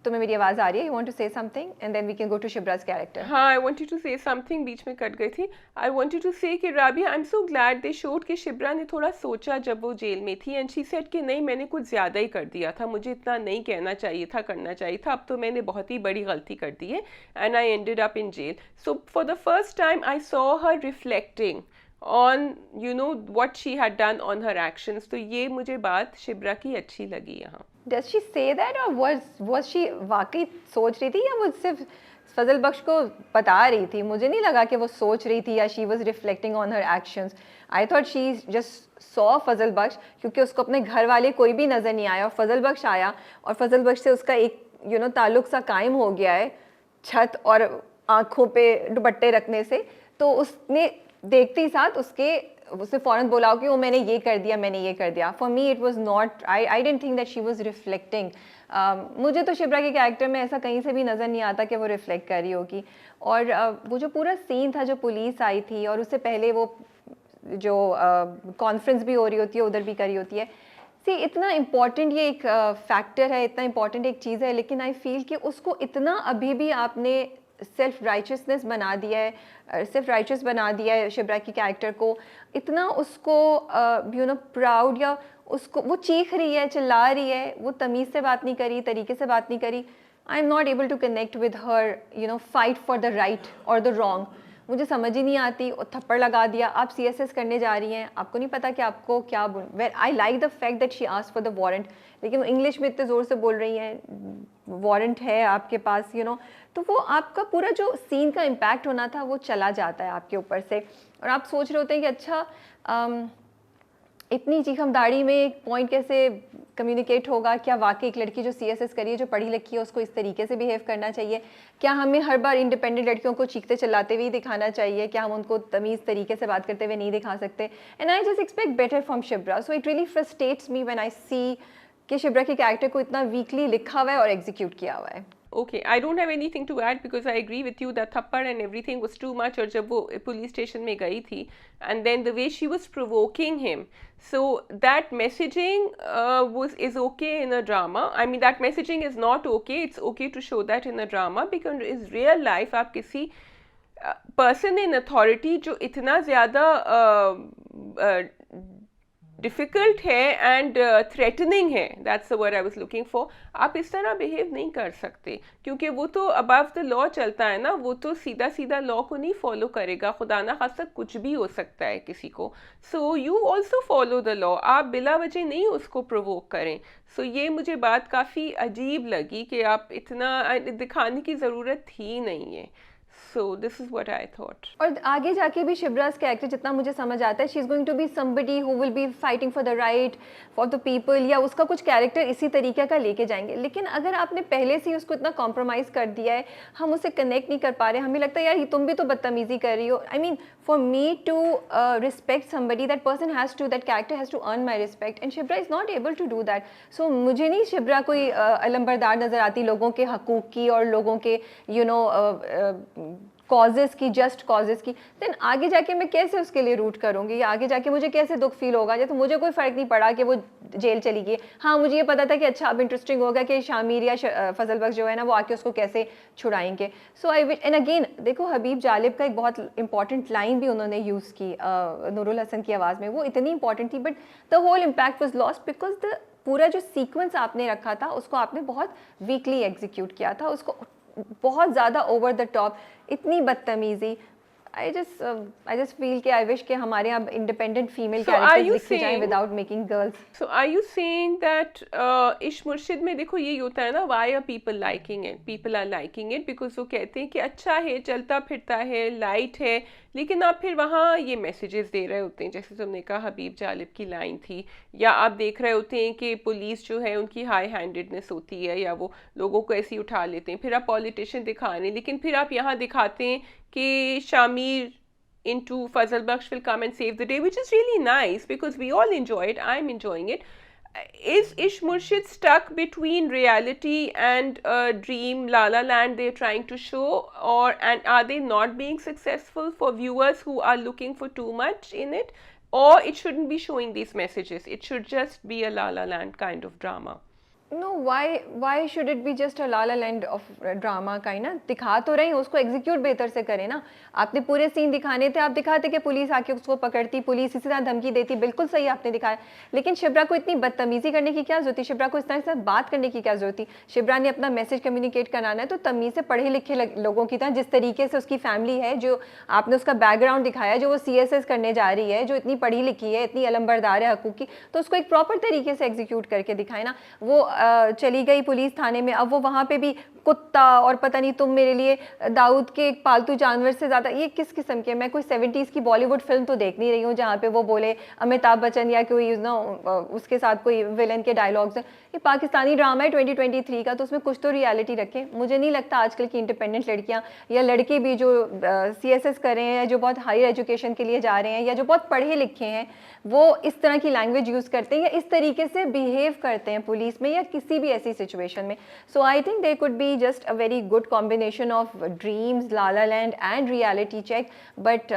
तुम्हें मेरी आवाज़ आ रही है? You want to say something and then we can go to Shibra's character. हाँ, I wanted to say something, बीच में कट गई थी। आई वांटेड टू से कि Rabia, I am so glad they showed कि शिब्रा ने थोड़ा सोचा जब वो जेल में थी, एंड शी सेड कि नहीं मैंने कुछ ज़्यादा ही कर दिया था, मुझे इतना नहीं कहना चाहिए था, करना चाहिए था, अब तो मैंने बहुत ही बड़ी गलती कर दी है, and I ended up in jail. So for the first time I saw her reflecting on what she had done on her actions, तो ये मुझे बात शिब्रा की अच्छी लगी यहाँ। Does she say that or was she वाकई सोच रही थी या वो सिर्फ फजल बख्श को बता रही थी? मुझे नहीं लगा कि वो सोच रही थी या she was reflecting on her actions. I thought she just saw फजल बख्श, क्योंकि उसको अपने घर वाले कोई भी नज़र नहीं आया और फजल बख्श आया और फजल बख्श से उसका एक ताल्लुक सा कायम हो गया है छत और आँखों पे दुपट्टे रखने से, तो उसने देखते ही साथ उसने फ़ौरन बोला कि वो मैंने ये कर दिया, मैंने ये कर दिया। For me it was not, I didn't think that she was reflecting. मुझे तो शिब्रा के कैरेक्टर में ऐसा कहीं से भी नज़र नहीं आता कि वो रिफ्लेक्ट कर रही होगी। और वो जो पूरा सीन था, जो पुलिस आई थी और उससे पहले वो जो कॉन्फ्रेंस भी हो रही होती है उधर भी करी होती है, इतना इम्पॉर्टेंट ये एक फैक्टर है, इतना इम्पॉर्टेंट एक चीज़ है, लेकिन आई फील कि उसको इतना अभी भी आपने सेल्फ राइचसनेस बना दिया है, सेल्फ राइचस बना दिया है शिब्रा की कैरेक्टर को, इतना उसको प्राउड, या उसको वो चीख रही है, चिल्ला रही है, वो तमीज़ से बात नहीं करी, तरीके से बात नहीं करी। I am not able to connect with her fight for the right और द रॉन्ग। मुझे समझ ही नहीं आती और थप्पड़ लगा दिया, आप CSS करने जा रही हैं, आपको नहीं पता कि आपको क्या well I like the fact that she asked for the warrant, लेकिन वो इंग्लिश में इतने ज़ोर से बोल रही हैं वारंट है आपके पास, यू नो, तो वो आपका पूरा जो सीन का इम्पैक्ट होना था वो चला जाता है आपके ऊपर से, और आप सोच रहे होते हैं कि अच्छा इतनी चीखम दाढ़ी में एक पॉइंट कैसे कम्युनिकेट होगा, क्या वाकई एक लड़की जो CSS करी है, जो पढ़ी लिखी है, उसको इस तरीके से बिहेव करना चाहिए, क्या हमें हर बार इंडिपेंडेंट लड़कियों को चीखते चिल्लाते हुए दिखाना चाहिए, क्या हम उनको तमीज़ तरीके से बात करते हुए नहीं दिखा सकते, and I just expect better from Shibra, so it really frustrates me when I see कि शिब्रा के कैरेक्टर को इतना वीकली लिखा हुआ है और एग्जीक्यूट किया हुआ है। Okay, I don't have anything to add because I agree with you that थप्पड़ and everything was too much. और जब वो पुलिस स्टेशन में गई थी and then the way she was provoking him, so that messaging is okay in a drama. I mean that messaging is not okay. It's okay to show that in a drama because in real life आप किसी person in authority जो इतना ज़्यादा difficult है and threatening है, that's the word I was looking for, आप इस तरह बिहेव नहीं कर सकते क्योंकि वो तो अबव द लॉ चलता है ना, वो तो सीधा सीधा लॉ को नहीं फॉलो करेगा, खुदा ना खास्ता कुछ भी हो सकता है किसी को, so you also follow the law, आप बिला वजह नहीं उसको प्रोवोक करें। सो ये मुझे बात काफ़ी अजीब लगी कि आप इतना दिखाने की ज़रूरत ही नहीं है। So this is what I thought. और आगे जाके भी शिब्रा's कैरेक्टर जितना मुझे समझ आता है, she is going to be somebody who will be fighting for the right for the people, या उसका कुछ कैरेक्टर इसी तरीके का लेके जाएंगे, लेकिन अगर आपने पहले से ही उसको इतना कॉम्प्रोमाइज़ कर दिया है, हम उससे कनेक्ट नहीं कर पा रहे, हमें लगता है यार तुम भी तो बदतमीज़ी कर रही हो, I mean for me to respect somebody that person has to, that character has to earn my respect, and Shibra is not able to do that. So मुझे नहीं शिब्रा कोई अलंबरदार नज़र आती लोगों के हकूक़ की और लोगों के यू नो कॉजेज़ की, जस्ट कॉजेज़ की, देन आगे जाके मैं कैसे उसके लिए रूट करूँगी, या आगे जाके मुझे कैसे दुख फील होगा, जैसे मुझे कोई फ़र्क नहीं पड़ा कि वो जेल चली गई, हाँ मुझे ये पता था कि अच्छा अब इंटरेस्टिंग होगा कि शामिर या फजल बख्श जो है ना वो आके उसको कैसे छुड़ाएंगे। सो आई विल, एंड अगेन देखो हबीब जालिब का एक बहुत इंपॉर्टेंट लाइन भी उन्होंने यूज़ की नूरुल हसन की आवाज़ में, वो इतनी इंपॉर्टेंट थी, but the whole impact was lost because the पूरा जो सीक्वेंस आपने रखा था उसको आपने बहुत वीकली एग्जीक्यूट किया था, उसको बहुत ज़्यादा ओवर द टॉप, इतनी बदतमीज़ी। I just feel कि I wish कि हमारे यहाँ इंडिपेंडेंट फीमेल कैरेक्टर्स लिखे जाएं without making girls. So are you saying that इश्क मुर्शिद में देखो ये होता है ना, why are people liking it? People are liking it because वो कहते हैं कि अच्छा है, चलता फिरता है, लाइट है, लेकिन आप फिर वहाँ ये मैसेजेस दे रहे होते हैं, जैसे तुमने कहा हबीब जालिब की लाइन थी, या आप देख रहे होते हैं कि पुलिस जो है उनकी हाई हैंडेडनेस होती है, या वो लोगों को ऐसे ही उठा लेते हैं, फिर आप पॉलिटिशियन दिखा रहे हैं, लेकिन फिर आप यहाँ दिखाते हैं कि Shamir into Fazal Baksh will come and save the day, which is really nice because we all enjoy it. I'm enjoying it. Is Ish Murshid stuck between reality and dream La La Land they're trying to show, and are they not being successful for viewers who are looking for too much in it, or it shouldn't be showing these messages, it should just be a La La Land kind of drama? No, why should it be just a La La Land of drama kind ना, दिखा तो रहे हैं, उसको execute बेहतर से करें ना। आपने पूरे सीन दिखाने थे, आप दिखाते कि पुलिस आके उसको पकड़ती, पुलिस इसी तरह धमकी देती, बिल्कुल सही आपने दिखाया, लेकिन शिब्रा को इतनी बदतमीजी करने की क्या जरूरत थी, शिब्रा को इस तरह से बात करने की क्या जरूरत थी। शिब्रा ने अपना मैसेज कम्युनिकेट कराना है तो तमीज़ से पढ़े लिखे लोगों की तरह, जिस तरीके से उसकी फैमिली है, जो आपने उसका बैकग्राउंड दिखाया, जो वो CSS करने जा रही है, जो इतनी पढ़ी लिखी है, इतनी अलंबरदार है हकूक़ की, तो उसको एक प्रॉपर तरीके से एग्जीक्यूट करके दिखाए ना। वो चली गई पुलिस थाने में, अब वो वहाँ पे भी कुत्ता और पता नहीं तुम मेरे लिए दाऊद के एक पालतू जानवर से ज़्यादा, ये किस किस्म के, मैं कोई 70s की बॉलीवुड फिल्म तो देख नहीं रही हूँ जहाँ पे वो बोले अमिताभ बच्चन या कोई उसके साथ कोई विलन के डायलॉग्स हैं। ये पाकिस्तानी ड्रामा है 2023 का, तो उसमें कुछ तो रियलिटी रखें। मुझे नहीं लगता आजकल की इंडिपेंडेंट लड़कियाँ या लड़के भी जो CSS कर रहे हैं, जो बहुत हायर एजुकेशन के लिए जा रहे हैं, या जो बहुत पढ़े लिखे हैं, वो इस तरह की लैंग्वेज यूज़ करते हैं या इस तरीके से बिहेव करते हैं पुलिस में या किसी भी ऐसी सिचुएशन में। So I think they could be just a very good combination of dreams, La La Land and reality check, but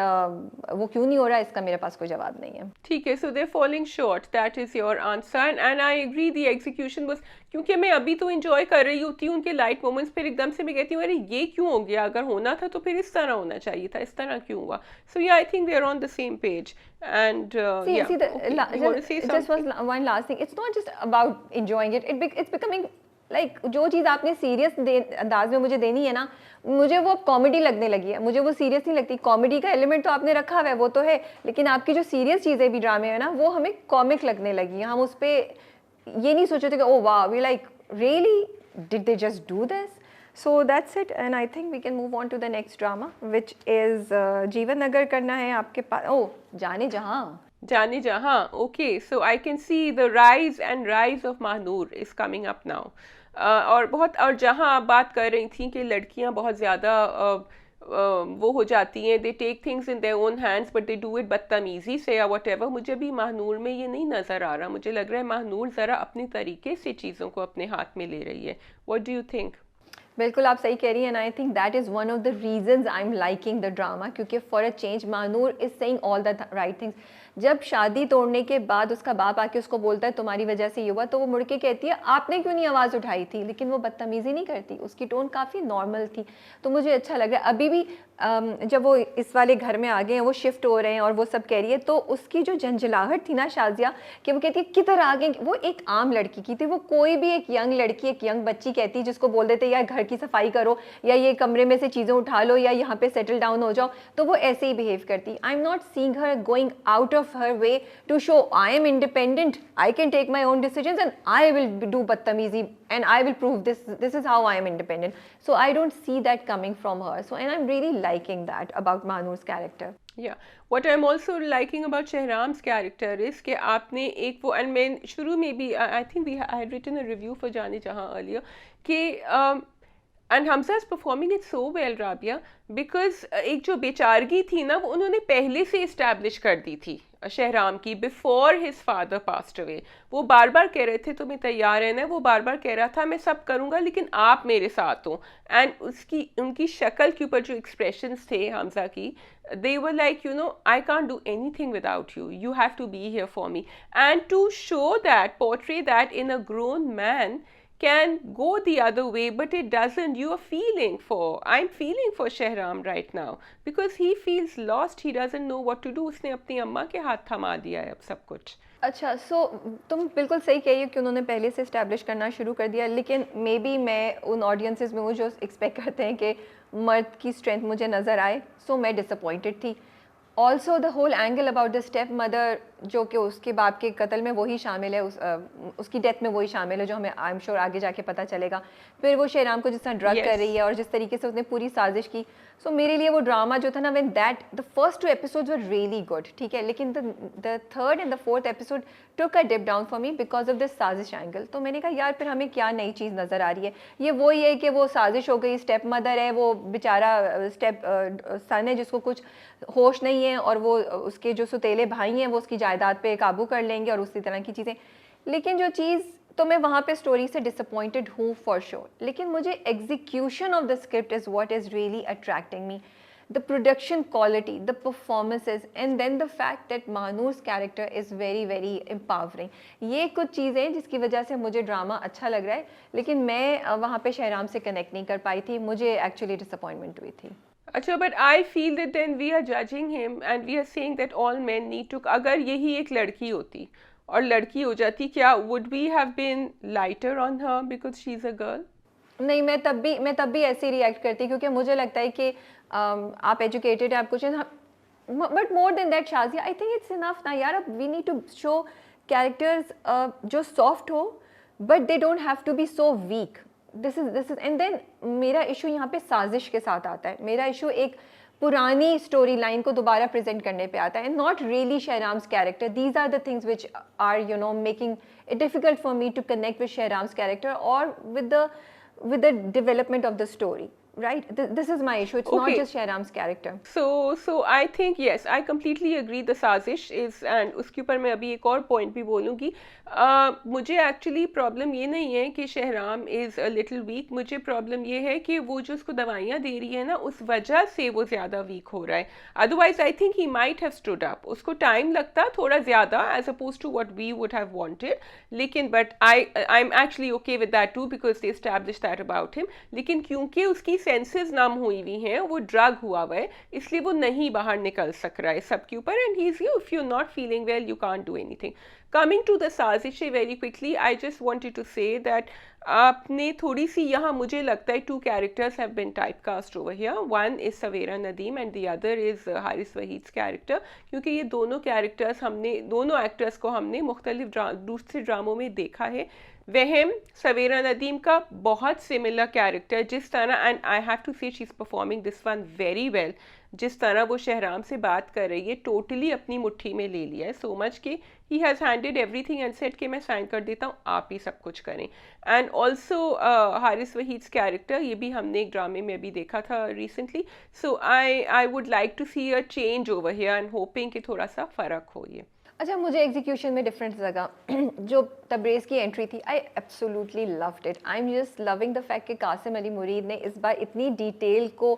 वो क्यों नहीं हो रहा, इसका मेरे पास कोई जवाब नहीं है। ठीक है, so they falling short, that is your answer, and I agree the execution was, क्योंकि मैं अभी तो एंजॉय कर रही होती हूँ उनके लाइट मोमेंट्स, फिर एकदम से मैं कहती हूँ अरे ये क्यों हो गया, अगर होना था तो फिर इस तरह होना चाहिए था, इस तरह क्यों हुआ। So yeah I think we are on the same page, and yeah, see, okay. You want to say something? just one last thing, it's not just about enjoying it, it's becoming like जो चीज़ आपने serious अंदाज में मुझे देनी है ना, मुझे वो कॉमेडी लगने लगी है, मुझे वो सीरियस नहीं लगती। कॉमेडी का एलिमेंट तो आपने रखा हुआ है, वो तो है, लेकिन आपकी जो सीरियस चीज़ें भी ड्रामे है ना, वो हमें कॉमिक लगने लगी हैं। हम उस पर ये नहीं सोचे थे कि ओ वाह, we like really did they just do this. So that's it, and I think we can move on to the next drama which is Jeevan Nagar करना है आपके पास। ओ जाने जहाँ। जाने जहाँ, okay, so I can see the rise of Mahnoor is coming up now. और जहाँ आप बात कर रही थी कि लड़कियाँ बहुत ज़्यादा वो हो जाती हैं, they take things in their own hands but they do it बदतमीज़ी से या whatever, मुझे भी महानूर में ये नहीं नज़र आ रहा। मुझे लग रहा है महानूर ज़रा अपनी तरीके से चीज़ों को अपने हाथ में ले रही है। What do you think? बिल्कुल आप सही कह रही हैं, I think that is one of the reasons I am liking the drama, क्योंकि for a change Mahnoor is saying all the right things. जब शादी तोड़ने के बाद उसका बाप आके उसको बोलता है तुम्हारी वजह से ये हुआ, तो वो मुड़ के कहती है आपने क्यों नहीं आवाज़ उठाई थी, लेकिन वो बदतमीज़ी नहीं करती, उसकी टोन काफ़ी नॉर्मल थी। तो मुझे अच्छा लग रहा है। अभी भी जब वो इस वाले घर में आ गए हैं, वो शिफ्ट हो रहे हैं और वो सब कह रही है, तो उसकी जो झंझलाहट थी ना शाजिया, कि वो कहती है किधर आ गए, वो एक आम लड़की की थी। वो कोई भी एक यंग लड़की, एक यंग बच्ची कहती जिसको बोल देते यार घर की सफाई करो, या ये कमरे में से चीज़ें उठा लो, या यहाँ पे सेटल डाउन हो जाओ, तो वो ऐसे ही बिहेव करती। आई am not seeing her going out of her way to show I am independent, I can take my own decisions and I will do badtamizi and I will prove this is how I am independent. So I don't see that coming from her. So and I'm really liking that about Mahanoor's character. Yeah, what I'm also liking about Shahram's character is कि आपने एक वो, and मैं शुरू में भी I think I had written a review for जाने जहाँ earlier कि and Hamza is performing it so well, Rabia, because एक जो बेचारगी थी ना, वो उन्होंने पहले से establish कर दी थी शहराम की, before his father passed away. वो बार बार कह रहे थे तुम्हें तैयार रहना है, वो बार बार कह रहा था मैं सब करूँगा लेकिन आप मेरे साथ हो, एंड उनकी शक्ल के ऊपर जो expressions थे हमजा की, they were like, you know, I can't do anything without you, you have to be here for me. And to show that, portray that in a grown man can go the other way, but it doesn't. I'm feeling for Shahram right now because he feels lost, he doesn't know what to do. उसने अपनी अम्मा के हाथ थमा दिया है अब सब कुछ। अच्छा, सो तुम बिल्कुल सही कही हो कि उन्होंने पहले से इस्टेब्लिश करना शुरू कर दिया, लेकिन मे बी मैं उन ऑडियंसेस में वो जो एक्सपेक्ट करते हैं कि मर्द की स्ट्रेंथ मुझे नज़र आए, सो मैं डिसअपॉइंटेड थी। Also the whole angle about the step mother, जो कि उसके बाप के कत्ल में वही शामिल है, उसकी डेथ में वही शामिल है, जो हमें आई एम श्योर आगे जाके पता चलेगा। फिर वो शहराम को जिस तरह ड्रग कर रही है और जिस तरीके से उसने पूरी साजिश की, सो मेरे लिए वो ड्रामा जो था ना, when that the first 2 episodes were really good, ठीक है, लेकिन the third and the fourth episode took a dip down for me because of this sazish angle. तो मैंने कहा यार फिर हमें क्या नई चीज़ नज़र आ रही है, ये वही है कि वो साजिश हो गई, स्टेप मदर है, वो बेचारा स्टेप सन है जिसको कुछ होश नहीं है, और वो उसके जो सुतेले भाई हैं वो उसकी जायदाद पे काबू कर लेंगे और उसी तरह की चीज़ें। लेकिन जो चीज़, तो मैं वहाँ पे स्टोरी से डिसअपॉइंटेड हूँ फॉर श्योर, लेकिन मुझे execution of the script is what is really attracting me, the production quality, the performances, and then the fact that Mahanoor's character is very very empowering. ये कुछ चीज़ें जिसकी वजह से मुझे ड्रामा अच्छा लग रहा है, लेकिन मैं वहाँ पे शहराम से कनेक्ट नहीं कर पाई थी, मुझे एक्चुअली डिसअपॉइंटमेंट हुई थी। अच्छा, but I feel that then we are judging him and we are saying that all men need to, अगर यही एक लड़की होती और लड़की हो जाती, क्या would we have been lighter on her because she's a girl? नहीं, मैं तब भी ऐसे ही रिएक्ट करती, क्योंकि मुझे लगता है कि आप एजुकेटेड हैं, आप कुछ, but more than that Shazia, I think it's enough ना यार। We need to show characters जो सॉफ्ट हो, but they don't have to be so weak. This is and then मेरा इशू यहाँ पे साजिश के साथ आता है, मेरा इशू एक पुरानी स्टोरी लाइन को दोबारा प्रेजेंट करने पे आता है, not really Shehram's character. These are the things which are you know making it difficult for me to connect with Shehram's character और with the development of the story, right? This is my issue. It's not just Shahram's character. So I think yes, I completely agree. The साजिश is, and उसके ऊपर मैं अभी एक और point भी बोलूँगी। मुझे एक्चुअली प्रॉब्लम ये नहीं है कि Shahram is a little week, मुझे प्रॉब्लम ये है कि वो जो उसको दवाइयाँ दे रही है ना, उस वजह से वो ज़्यादा वीक हो रहा है। Otherwise I think he might have stood up, उसको टाइम लगता थोड़ा ज़्यादा as opposed to what we would have wanted, लेकिन but I am actually okay with that too because they establish that about him. लेकिन क्योंकि उसकी senses नम हुई हुई हैं, वो ड्रग हुआ हुआ है, इसलिए वो नहीं बाहर निकल सक रहा है सबके ऊपर, and he is you, if you not feeling well you can't do anything. Coming to the Saazish very quickly, I just wanted to say that आपने थोड़ी सी यहाँ, मुझे लगता है 2 characters have been typecast over here. One is Savera Nadeem and the other is Haris Waheed's character, क्योंकि ये दोनों कैरेक्टर्स हमने, दोनों एक्टर्स को हमने मुख्तलिफ दूसरे ड्रामों में देखा है. वहम सवेरा नदीम का बहुत सिमिलर कैरेक्टर, जिस तरह, एंड आई हैव टू से she is performing this one very well, जिस तरह वो शहराम से बात कर रही है, टोटली अपनी मुट्ठी में ले लिया है. सो मच कि he has handed everything and said कि मैं साइन कर देता हूँ, आप ही सब कुछ करें. And also Haris Waheed's character, ये भी हमने एक ड्रामे में अभी देखा था recently. So I would like to see a change over here and hoping कि थोड़ा सा फ़र्क हो ये. अच्छा, मुझे एग्जीक्यूशन में डिफरेंस लगा. जो तब्रेज़ की एंट्री थी, I absolutely loved it. I am just loving the fact कि कासिम अली मुरीद ने इस बार इतनी डिटेल को,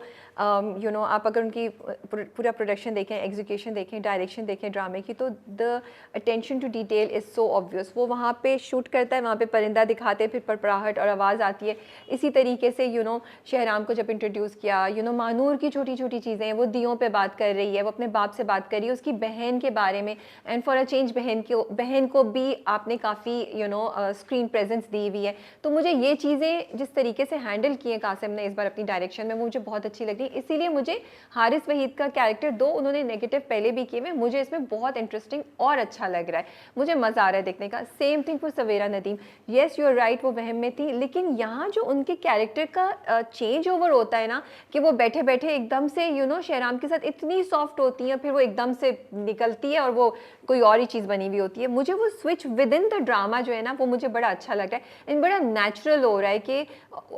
यू नो, आप अगर उनकी पूरा प्रोडक्शन देखें, एग्जीक्यूशन देखें, डायरेक्शन देखें ड्रामे की, तो the attention to detail is so obvious. वो वहाँ पे शूट करता है, वहाँ पे परिंदा दिखाते हैं, फिर पड़पड़ाहट और आवाज़ आती है. इसी तरीके से यू नो शहराम को जब इंट्रोड्यूस किया, यू नो मानूर की छोटी छोटी चीज़ें, वो दियों पे बात कर रही है, वो अपने बाप से बात कर रही है, उसकी बहन के बारे में. एंड फॉर अ चेंज बहन को भी आपने काफ़ी यू नो स्क्रीन प्रेजेंस दी हुई है. तो मुझे ये चीज़ें जिस तरीके से हैंडल की हैं कासिम ने इस बार अपनी डायरेक्शन में, वो मुझे बहुत अच्छी लगी. इसीलिए मुझे हारिस वहीद का कैरेक्टर, दो उन्होंने नेगेटिव पहले भी किए हुए, मुझे इसमें बहुत इंटरेस्टिंग और अच्छा लग रहा है. मुझे मज़ा आ रहा है देखने का. Same thing for Savera Nadeem. Yes, you are right, वो वहम में थी, लेकिन यहाँ जो उनके कैरेक्टर का चेंज ओवर होता है ना, कि वो बैठे बैठे एकदम से यू नो शहराम के साथ इतनी सॉफ्ट होती हैं, फिर वो एकदम से निकलती है और वो कोई और ही चीज़ बनी हुई होती है. मुझे वो switch with in the drama जो है ना, वो मुझे बड़ा अच्छा लग रहा है. एंड बड़ा नेचुरल हो रहा है कि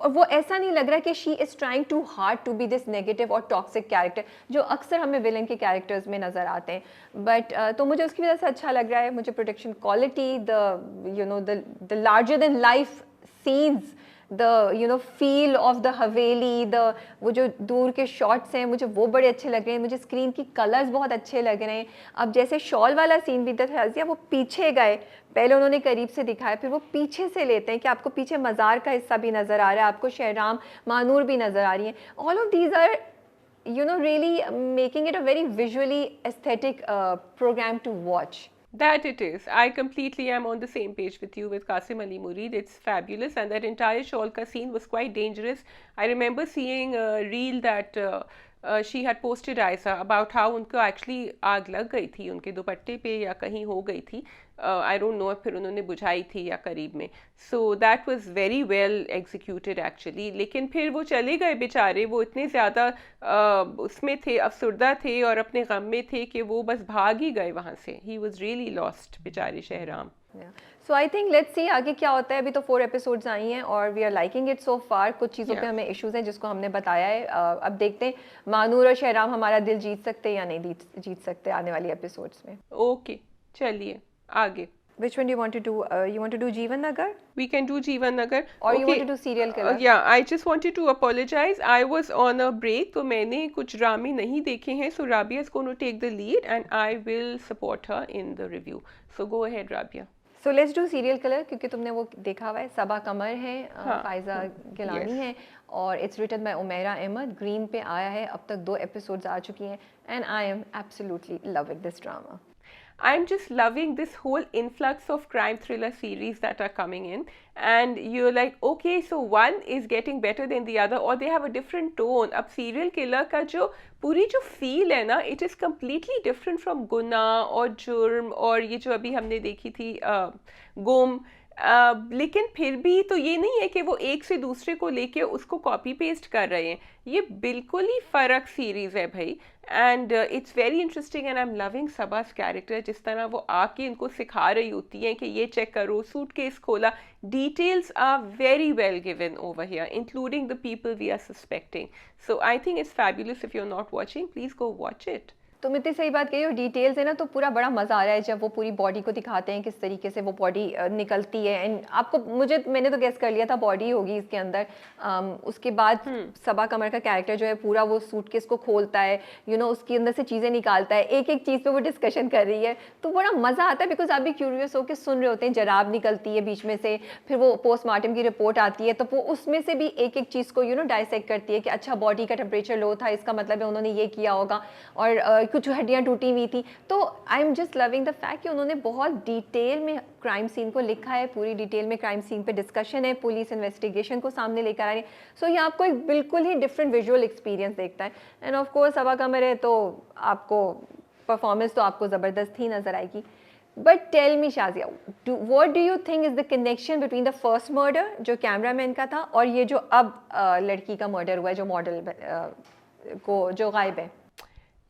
वो ऐसा नहीं लग रहा कि she is trying too hard to be this negative और टॉक्सिक कैरेक्टर जो अक्सर हमें विलन के कैरेक्टर्स में नज़र आते हैं. बट तो मुझे उसकी वजह से अच्छा लग रहा है. मुझे production quality, the you know the larger than life scenes, the you know feel of the Haveli, the वो जो दूर के शॉट्स हैं, मुझे वो बड़े अच्छे लग रहे हैं. मुझे स्क्रीन की कलर्स बहुत अच्छे लग रहे हैं. अब जैसे शॉल वाला सीन भी था रज़िया, वो पीछे गए, पहले उन्होंने करीब से दिखाया, फिर वो पीछे से लेते हैं कि आपको पीछे मज़ार का हिस्सा भी नज़र आ रहा है, आपको शहराम मानूर भी नज़र आ रही हैं. All of these are you know really making it a very visually aesthetic program to watch. That it is. I completely am on the same page with you with Qasim Ali Murid. It's fabulous, and that entire Sholka scene was quite dangerous. I remember seeing a reel that she had posted Aisa about how उनको actually आग लग गई थी उनके दुपट्टे पे या कहीं हो गई थी. I don't know, फिर उन्होंने बुझाई थी या करीब में. So that was very well executed actually. लेकिन फिर वो चले गए बेचारे, वो इतने ज़्यादा उसमें थे, अफसरदा थे और अपने गम में थे कि वो बस भाग ही गए वहाँ से. He was really lost बेचारे शहराम. सो आई थिंक लेट्स सी आगे क्या होता है. अभी तो 4 एपिसोड्स आई हैं और we are liking it so far. कुछ चीज़ों पे हमें इश्यूज हैं जिसको हमने बताया है. अब देखते हैं मानूर और शहराम हमारा दिल जीत सकते हैं या नहीं जीत सकते आने वाली एपिसोड्स में. ओके, चलिए आगे. Which one do you want to do? You want to do Jeevan Nagar? We can do Jeevan Nagar. Or you want to do Serial Killer? Yeah, I just wanted to apologize. I was on a break, तो मैंने कुछ ड्रामे नहीं देखे हैं. So Rabia is going to take the lead and I will support her in the review. So go ahead, Rabia. So let's do Serial Killer क्योंकि तुमने वो देखा हुआ है. सबा कमर है, फायजा गिलानी है और it's written by Umera Ahmed. Green पे आया है, अब तक 2 एपिसोड्स आ चुकी हैं and I am absolutely loving this drama. I'm just loving this whole influx of crime thriller series that are coming in, and you're like, okay, so one is getting better than the other, or they have a different tone. अब serial killer का जो पूरी जो feel है ना, it is completely different from गुनाह और जुर्म और ये जो अभी हमने देखी थी गुम. लेकिन फिर भी तो ये नहीं है कि वो एक से दूसरे को लेके उसको कॉपी पेस्ट कर रहे हैं. ये बिल्कुल ही फ़र्क सीरीज़ है भाई. And it's very interesting and I am loving सबास character. जिस तरह वो आके इनको सिखा रही होती हैं कि ये चेक करो, सूटकेस खोला. Details are very well given over here, including the people we are suspecting. So I think it's fabulous. If you are not watching, please go watch it. तुम इतनी सही बात कही. और डिटेल्स है ना, तो पूरा बड़ा मज़ा आ रहा है जब वो पूरी बॉडी को दिखाते हैं किस तरीके से वो बॉडी निकलती है. एंड आपको मैंने तो गेस कर लिया था बॉडी होगी इसके अंदर. उसके बाद सबा कमर का कैरेक्टर जो है पूरा वो सूटकेस को खोलता है, यू नो उसके अंदर से चीज़ें निकालता है, एक एक चीज़ पे वो डिस्कशन कर रही है. तो बड़ा मज़ा आता है बिकॉज आप भी क्यूरियस होकर सुन रहे होते हैं. जराब निकलती है बीच में से, फिर वो पोस्टमार्टम की रिपोर्ट आती है, तो वो उसमें से भी एक एक चीज़ को यू नो डायसेक्ट करती है कि अच्छा बॉडी का टेम्परेचर लो था, इसका मतलब है उन्होंने ये किया होगा. और कुछ हड्डियाँ टूटी हुई थी। तो आई am just loving the fact कि उन्होंने बहुत डिटेल में क्राइम सीन को लिखा है, पूरी डिटेल में क्राइम सीन पे डिस्कशन है, पुलिस इन्वेस्टिगेशन को सामने लेकर आ रही है। सो ये आपको एक बिल्कुल ही डिफरेंट विजुअल एक्सपीरियंस देखता है। एंड ऑफ कोर्स हवा कमर है तो आपको परफॉर्मेंस तो आपको ज़बरदस्त ही नज़र आएगी। But tell me Shazia, what do you think is the connection between the first murder जो कैमरामैन का था और ये जो अब लड़की का मर्डर हुआ है जो मॉडल को जो गायब है?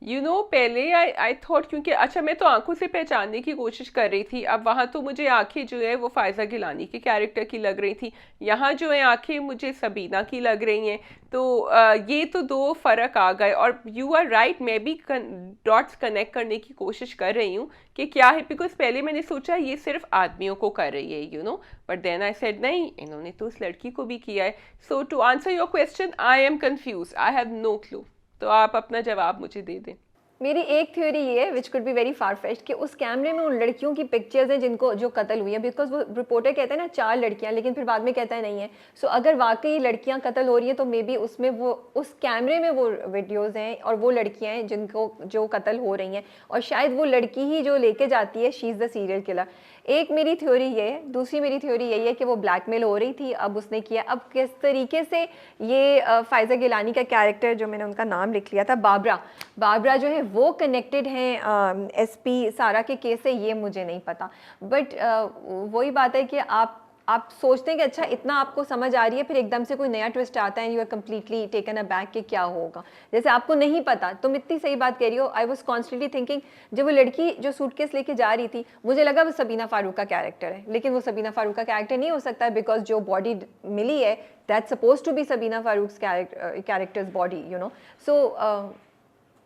पहले आई थॉट, क्योंकि अच्छा मैं तो आंखों से पहचानने की कोशिश कर रही थी, अब वहाँ तो मुझे आंखें जो है वो फायजा गिलानी के कैरेक्टर की लग रही थी, यहाँ जो है आंखें मुझे सबीना की लग रही हैं। तो ये तो दो फ़र्क आ गए। और यू आर राइट, मैं भी डॉट्स कनेक्ट करने की कोशिश कर रही हूँ कि क्या है, बिकॉज पहले मैंने सोचा ये सिर्फ आदमियों को कर रही है, बट देन आई सेड नहीं, इन्होंने तो उस लड़की को भी किया है। So to answer your question, I am confuse, I have no clue. तो आप अपना जवाब मुझे दे दें। मेरी एक थ्योरी ये है which could be very far fetched कि उस कैमरे में उन लड़कियों की पिक्चर्स हैं जिनको जो कत्ल हुई हैं, बिकॉज वो रिपोर्टर कहते हैं ना 4 लड़कियां, लेकिन फिर बाद में कहता है नहीं है। सो अगर वाकई लड़कियां कत्ल हो रही हैं तो मे बी उसमें वो उस कैमरे में वो वीडियोज़ हैं और वो लड़कियां हैं जिनको जो कत्ल हो रही हैं, और शायद वो लड़की ही जो लेके जाती है, she is the serial killer. एक मेरी थ्योरी ये है। दूसरी मेरी थ्योरी यही है कि वो ब्लैकमेल हो रही थी, अब उसने किया। अब किस तरीके से ये फायजा गिलानी का कैरेक्टर जो मैंने उनका नाम लिख लिया था, बाबरा जो है वो कनेक्टेड हैं एसपी सारा के केस से, ये मुझे नहीं पता। बट वही बात है कि आप सोचते हैं कि अच्छा इतना आपको समझ आ रही है, फिर एकदम से कोई नया ट्विस्ट आता है, you are completely taken aback कि क्या होगा, जैसे आपको नहीं पता। तुम इतनी सही बात कह रही हो। आई वॉज कॉन्स्टेंटली थिंकिंग, जब वो लड़की जो सूटकेस लेके जा रही थी, मुझे लगा वो सबीना फारूक का कैरेक्टर है, लेकिन वो सबीना फारूक का कैरेक्टर नहीं हो सकता, बिकॉज जो बॉडी मिली है that's suppose to be Sabeena Farooq character's body, so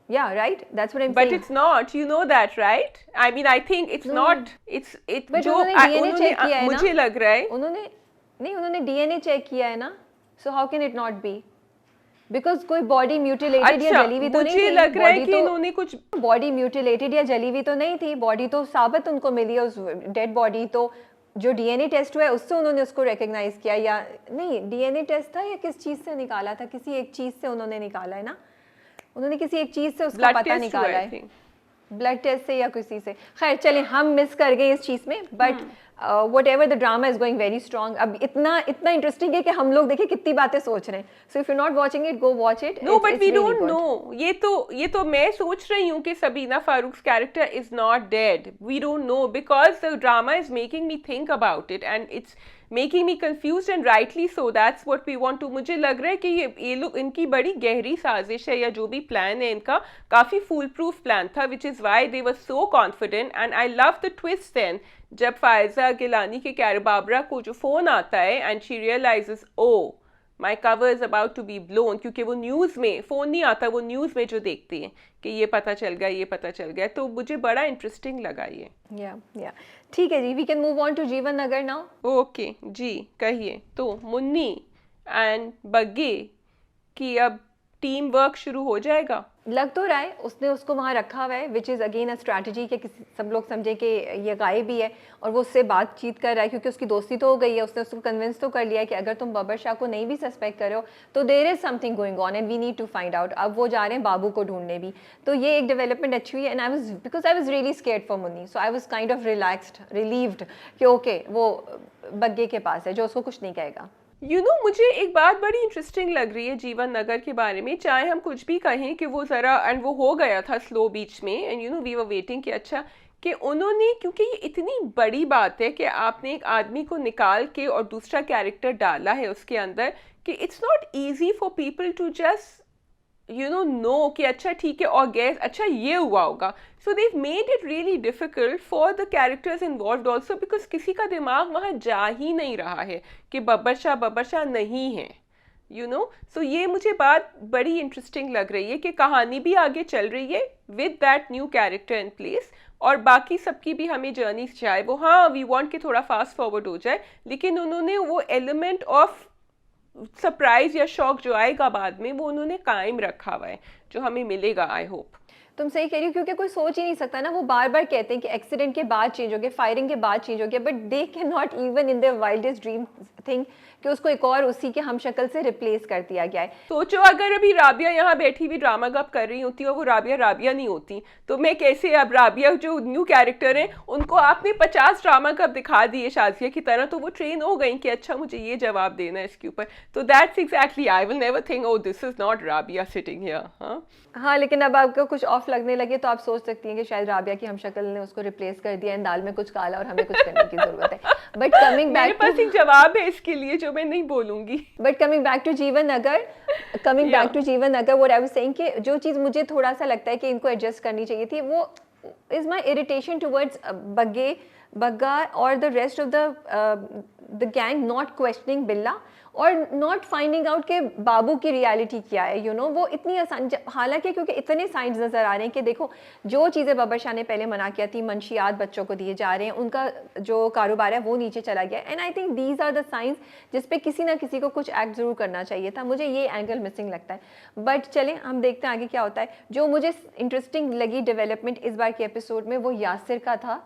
yeah, right, that's what I'm but saying. it's not, you know that, right? I mean, I think it's not, it's But जो उन्होंने DNA check किया है ना, मुझे लग रहा है उन्होंने DNA चेक किया है ना, so how can it not be? Because कोई बॉडी म्यूटिलेटेड या जली हुई तो नहीं थी। मुझे लग रहा है कि इन्होंने कुछ बॉडी म्यूटिलेटेड या जली हुई तो नहीं थी, बॉडी तो साबित उनको मिली है, उस डेड बॉडी तो जो डीएनए टेस्ट हुआ है उससे उन्होंने उसको रिकॉग्नाइज किया, या नहीं डीएनए टेस्ट था या किस चीज़ से निकाला था, किसी एक चीज़ से उन्होंने निकाला है ना, उन्होंने किसी एक चीज़ से उसका पता निकाला है, ब्लड टेस्ट से या किसी से। खैर चलें, हम मिस कर गए इस चीज़ में, but what ever the drama is going very strong. अब इतना इंटरेस्टिंग है कि हम लोग देखिए कितनी बातें सोच रहे हैं। So if you not watching it, go watch it. No but we don't know. ये तो मैं सोच रही हूँ कि Sabeena Farooq character is not dead. We don't know because the drama is making me think about it and it's making me confuse and rightly so. That's what we want to. मुझे लग रहा है कि ये लोग, इनकी बड़ी गहरी साजिश है, या जो भी प्लान है इनका काफ़ी फुल प्रूफ प्लान था, which is why they were so confident. And I love the twist then, जब फायजा गिलानी के बाबरा को जो फ़ोन आता है and she realises oh my cover is about to be blown, क्योंकि वो न्यूज़ में फ़ोन नहीं आता, वो न्यूज़ में जो देखते हैं कि ये पता चल गया, तो मुझे बड़ा इंटरेस्टिंग लगा ये। या ठीक है जी, we can move on to Jeevan Nagar now. Okay जी, कहिए। तो मुन्नी एंड बग्गे की अब टीम वर्क शुरू हो जाएगा। लग तो रहा है, उसने उसको वहाँ रखा हुआ है, which is again a strategy कि सब लोग समझे कि ये गायब भी है, और वो उससे बातचीत कर रहा है क्योंकि उसकी दोस्ती तो हो गई है। उसने उसको कन्विंस तो कर लिया है कि अगर तुम बबर शाह को नहीं भी सस्पेक्ट करो तो there is something going on and we need to find out. अब वो जा रहे हैं बाबू को ढूंढने भी, तो ये एक डेवलपमेंट अच्छी हुई है। And I was really scared for Munni, so I was kind of relieved कि ओके वो बग्गे के पास है जो उसको कुछ नहीं कहेगा। मुझे एक बात बड़ी इंटरेस्टिंग लग रही है जीवन नगर के बारे में, चाहे हम कुछ भी कहें कि वो ज़रा, एंड वो हो गया था स्लो बीच में, एंड वी वर वेटिंग कि अच्छा कि उन्होंने, क्योंकि ये इतनी बड़ी बात है कि आपने एक आदमी को निकाल के और दूसरा कैरेक्टर डाला है उसके अंदर, कि it's not easy for people to just know कि अच्छा ठीक है और गैस अच्छा ये हुआ होगा। So they've made it really difficult for the characters involved also, because किसी का दिमाग वहाँ जा ही नहीं रहा है कि बबर शाह नहीं है, सो ये मुझे बात बड़ी इंटरेस्टिंग लग रही है कि कहानी भी आगे चल रही है with that new character in place, और बाकी सबकी भी हमें जर्नी चाहे वो, हाँ वी वांट कि थोड़ा फास्ट फॉरवर्ड हो जाए, लेकिन उन्होंने वो एलिमेंट ऑफ सरप्राइज या शॉक जो आएगा बाद में वो उन्होंने कायम रखा हुआ है, जो हमें मिलेगा आई होप। तुम सही कह रही हो, क्योंकि कोई सोच ही नहीं सकता ना, वो बार बार कहते हैं कि एक्सीडेंट के बाद चेंज हो गया, फायरिंग के बाद चेंज हो गया, but they can not even in their wildest dream think कि उसको एक और उसी के हमशक्ल से रिप्लेस कर दिया गया है। सोचो अगर अभी राबिया यहाँ बैठी हुई ड्रामा गप कर रही होती और वो राबिया राबिया नहीं होती, तो मैं कैसे, अब राबिया जो न्यू कैरेक्टर है उनको आपने 50 ड्रामा गप दिखा दिए शाजिया की तरह, तो वो ट्रेन हो गई कि अच्छा मुझे ये जवाब देना है इसके ऊपर। तो that's exactly, I will never think oh this is not Rabia sitting here. हाँ हाँ, लेकिन अब आपको कुछ ऑफ लगने लगे तो आप सोच सकती हैं कि शायद राबिया की हमशक्ल ने उसको रिप्लेस कर दिया है, दाल में कुछ काला और हमें कुछ करने की जरूरत है। बट कमिंग मेरे बैक पास एक जवाब है इसके लिए जो मैं नहीं बोलूंगी। But coming back to Jeevan Nagar, what I was saying कि जो चीज़ मुझे थोड़ा सा लगता है कि इनको एडजस्ट करनी चाहिए थी, वो is my irritation towards Bagga और the rest of the gang not questioning Billa और नॉट फाइंडिंग आउट कि बाबू की रियलिटी क्या है। यू नो वो इतनी आसान, हालांकि क्योंकि इतने साइंस नज़र आ रहे हैं कि देखो जो चीज़ें बब्बर शाह ने पहले मना किया थी, मंशियात बच्चों को दिए जा रहे हैं, उनका जो कारोबार है वो नीचे चला गया। And I think these are the science जिस पे किसी ना किसी को कुछ एक्ट ज़रूर करना चाहिए था। मुझे ये एंगल मिसिंग लगता है, बट चलें हम देखते हैं आगे क्या होता है। जो मुझे इंटरेस्टिंग लगी डेवलपमेंट इस बार के एपिसोड में वो यासिर का था,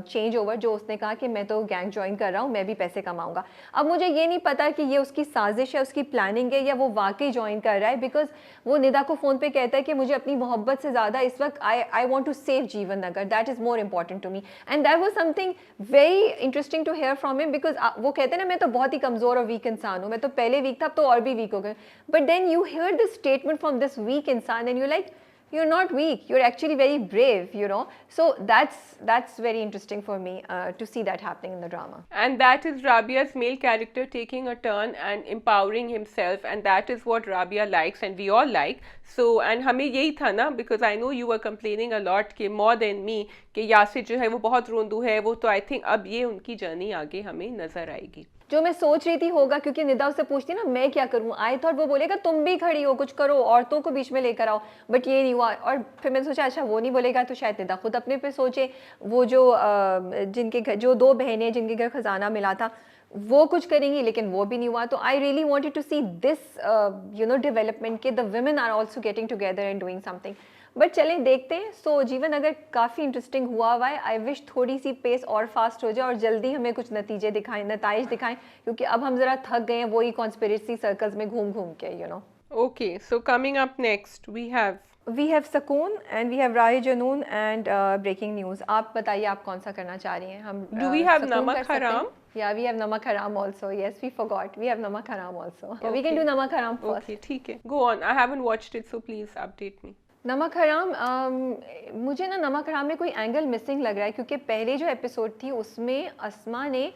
चेंज ओवर, जो उसने कहा कि मैं तो गैंग ज्वाइन कर रहा हूँ, मैं भी पैसे कमाऊंगा। अब मुझे ये नहीं पता कि ये उसकी साजिश है, उसकी प्लानिंग है, या वो वाकई ज्वाइन कर रहा है, बिकॉज वो निदा को फ़ोन पे कहता है कि मुझे अपनी मोहब्बत से ज़्यादा इस वक्त I want to save Jeevan Nagar, that is more important to me. And that was something very interesting to hear from him, because वो कहते हैं ना मैं तो बहुत ही कमज़ोर और वीक इंसान हूँ, मैं तो पहले वीक था अब तो और भी वीक हो गए। But then you hear this statement from this weak इंसान and you like you're not weak, you're actually very brave, you know. So that's very interesting for me to see that happening in the drama. And that is Rabia's male character taking a turn and empowering himself, and that is what Rabia likes and we all like. So and हमें यही था ना, because I know you were complaining a lot कि more than me कि यासिर जो है वो बहुत रोंदू है, वो तो I think अब ये उनकी जर्नी आगे हमें नजर आएगी। जो मैं सोच रही थी होगा, क्योंकि निदा उससे पूछती ना मैं क्या करूं, आई थॉट वो बोलेगा तुम भी खड़ी हो, कुछ करो, औरतों को बीच में लेकर आओ, बट ये नहीं हुआ। और फिर मैंने सोचा अच्छा वो नहीं बोलेगा तो शायद निदा खुद अपने पे सोचे। वो जो जिनके घर जो दो बहनें जिनके घर खजाना मिला था वो कुछ करेंगी, लेकिन वो भी नहीं हुआ। तो I really wanted to see this you know development के the women are also getting together and doing something. But चलें देखते हैं। सो जीवन अगर काफ़ी इंटरेस्टिंग हुआ है, आई विश थोड़ी सी पेस और फास्ट हो जाए और जल्दी हमें कुछ नतीजे दिखाएं, नताइज दिखाएं, क्योंकि अब हम ज़रा थक गए हैं वही कॉन्स्पिरेसी सर्कल्स में घूम घूम के, you know. Okay, so coming up next we have सकून एंड वी हैव राह जुनून एंड ब्रेकिंग न्यूज़। आप बताइए आप कौन सा करना चाह रही हैं? हम Do we have सकून कर नमक सकते हैं? हराम? Yeah, we have नमक हराम also. Yes, we forgot. We have नमक हराम also. Yeah, we can Okay. do नमक हराम first. Okay, ठीक है, go on. I haven't watched it, so please update me. नमक हराम मुझे ना नमक हराम में कोई एंगल मिसिंग लग रहा है, क्योंकि पहले जो एपिसोड थी उसमें अस्मा ने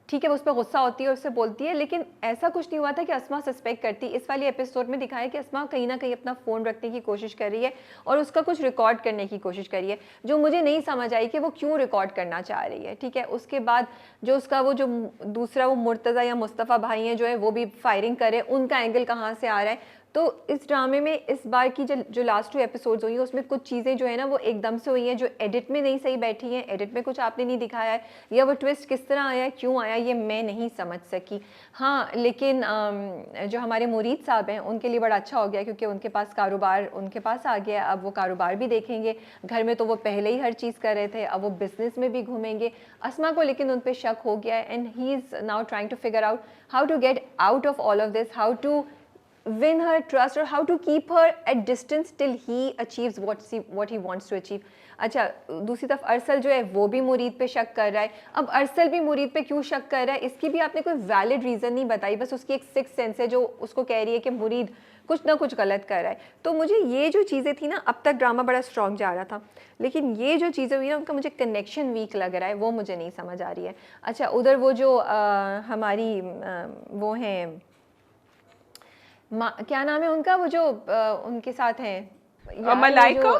ठीक है वो उस पर गुस्सा होती है और उससे बोलती है, लेकिन ऐसा कुछ नहीं हुआ था कि अस्मा सस्पेक्ट करती। इस वाली एपिसोड में दिखाया कि अस्मा कहीं ना कहीं अपना फ़ोन रखने की कोशिश कर रही है और उसका कुछ रिकॉर्ड करने की कोशिश कर रही है, जो मुझे नहीं समझ आई कि वो क्यों रिकॉर्ड करना चाह रही है। ठीक है, उसके बाद जो उसका वो जो दूसरा वो मुर्तज़ा या मुस्तफ़ा भाई हैं जो है वो भी फायरिंग करे, उनका एंगल कहाँ से आ रहा है। तो इस ड्रामे में इस बार की जो लास्ट 2 एपिसोड्स हुई हैं उसमें कुछ चीज़ें जो है ना वो एकदम से हुई हैं जो एडिट में नहीं सही बैठी हैं, एडिट में कुछ आपने नहीं दिखाया है, या वो ट्विस्ट किस तरह आया, क्यों आया, ये मैं नहीं समझ सकी। हाँ, लेकिन जो हमारे मुरीद साहब हैं उनके लिए बड़ा अच्छा हो गया, क्योंकि उनके पास कारोबार उनके पास आ गया, अब वो कारोबार भी देखेंगे। घर में तो वो पहले ही हर चीज़ कर रहे थे, अब वो बिज़नेस में भी घूमेंगे। अस्मा को लेकिन उन पर शक हो गया है and he is now trying to figure out how to get out of all of this, how to win her trust or how to keep her at distance till he achieves what he wants to achieve. अच्छा, दूसरी तरफ अरसल जो है वो भी मुरीद पे शक कर रहा है। अब अरसल भी मुरीद पे क्यों शक कर रहा है, इसकी भी आपने कोई वैलिड रीज़न नहीं बताई, बस उसकी एक सिक्स सेंस है जो उसको कह रही है कि मुरीद कुछ ना कुछ गलत कर रहा है। तो मुझे ये जो चीज़ें थी ना, अब तक ड्रामा बड़ा स्ट्रॉन्ग जा रहा था, लेकिन ये जो चीज़ें हुई ना उनका मुझे कनेक्शन वीक लग रहा है, वो मुझे नहीं समझ आ रही है। अच्छा, उधर वो जो हमारी वो हैं क्या नाम है उनका, वो जो उनके साथ हैं मलाइका।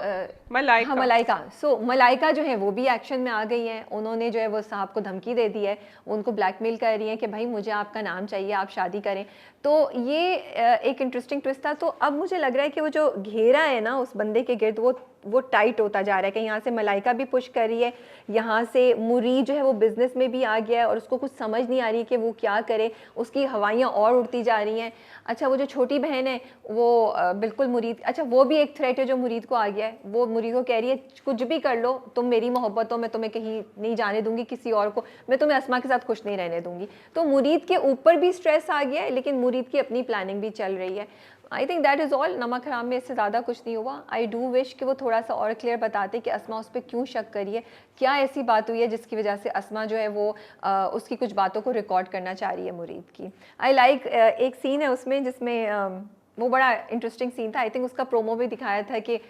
हाँ मलाइका। सो मलाइका जो है वो भी एक्शन में आ गई हैं। उन्होंने जो है वो साहब को धमकी दे दी है, उनको ब्लैकमेल कर रही हैं कि भाई मुझे आपका नाम चाहिए, आप शादी करें। तो ये एक इंटरेस्टिंग ट्विस्ट था। तो अब मुझे लग रहा है कि वो जो घेरा है ना उस बंदे के गिर्द वो वो टाइट होता जा रहा है कि यहाँ से मलाइका भी पुश कर रही है, यहाँ से मुरीद जो है वो बिज़नेस में भी आ गया है और उसको कुछ समझ नहीं आ रही कि वो क्या करे, उसकी हवाइयाँ और उड़ती जा रही हैं। अच्छा वो जो छोटी बहन है वो बिल्कुल मुरीद, अच्छा वो भी एक थ्रेट है जो मुरीद को आ गया है। वो मुरीद को कह रही है कुछ भी कर लो, तुम मेरी मोहब्बत हो, मैं तुम्हें कहीं नहीं जाने दूंगी किसी और को, मैं तुम्हें अस्मा के साथ खुश नहीं रहने दूंगी। तो मुरीद के ऊपर भी स्ट्रेस आ गया है, लेकिन मुरीद की अपनी प्लानिंग भी चल रही है। आई थिंक दैट इज़ ऑल। नमक हराम में इससे ज़्यादा कुछ नहीं हुआ। आई डू विश कि वो थोड़ा सा और क्लियर बताते कि अस्मा उस पर क्यों शक करी है, क्या ऐसी बात हुई है जिसकी वजह से अस्मा जो है वो उसकी कुछ बातों को रिकॉर्ड करना चाह रही है मुरीद की। आई लाइक एक सीन है उसमें जिसमें वो बड़ा इंटरेस्टिंग सीन था। आई थिंक उसका प्रोमो भी दिखाया था कि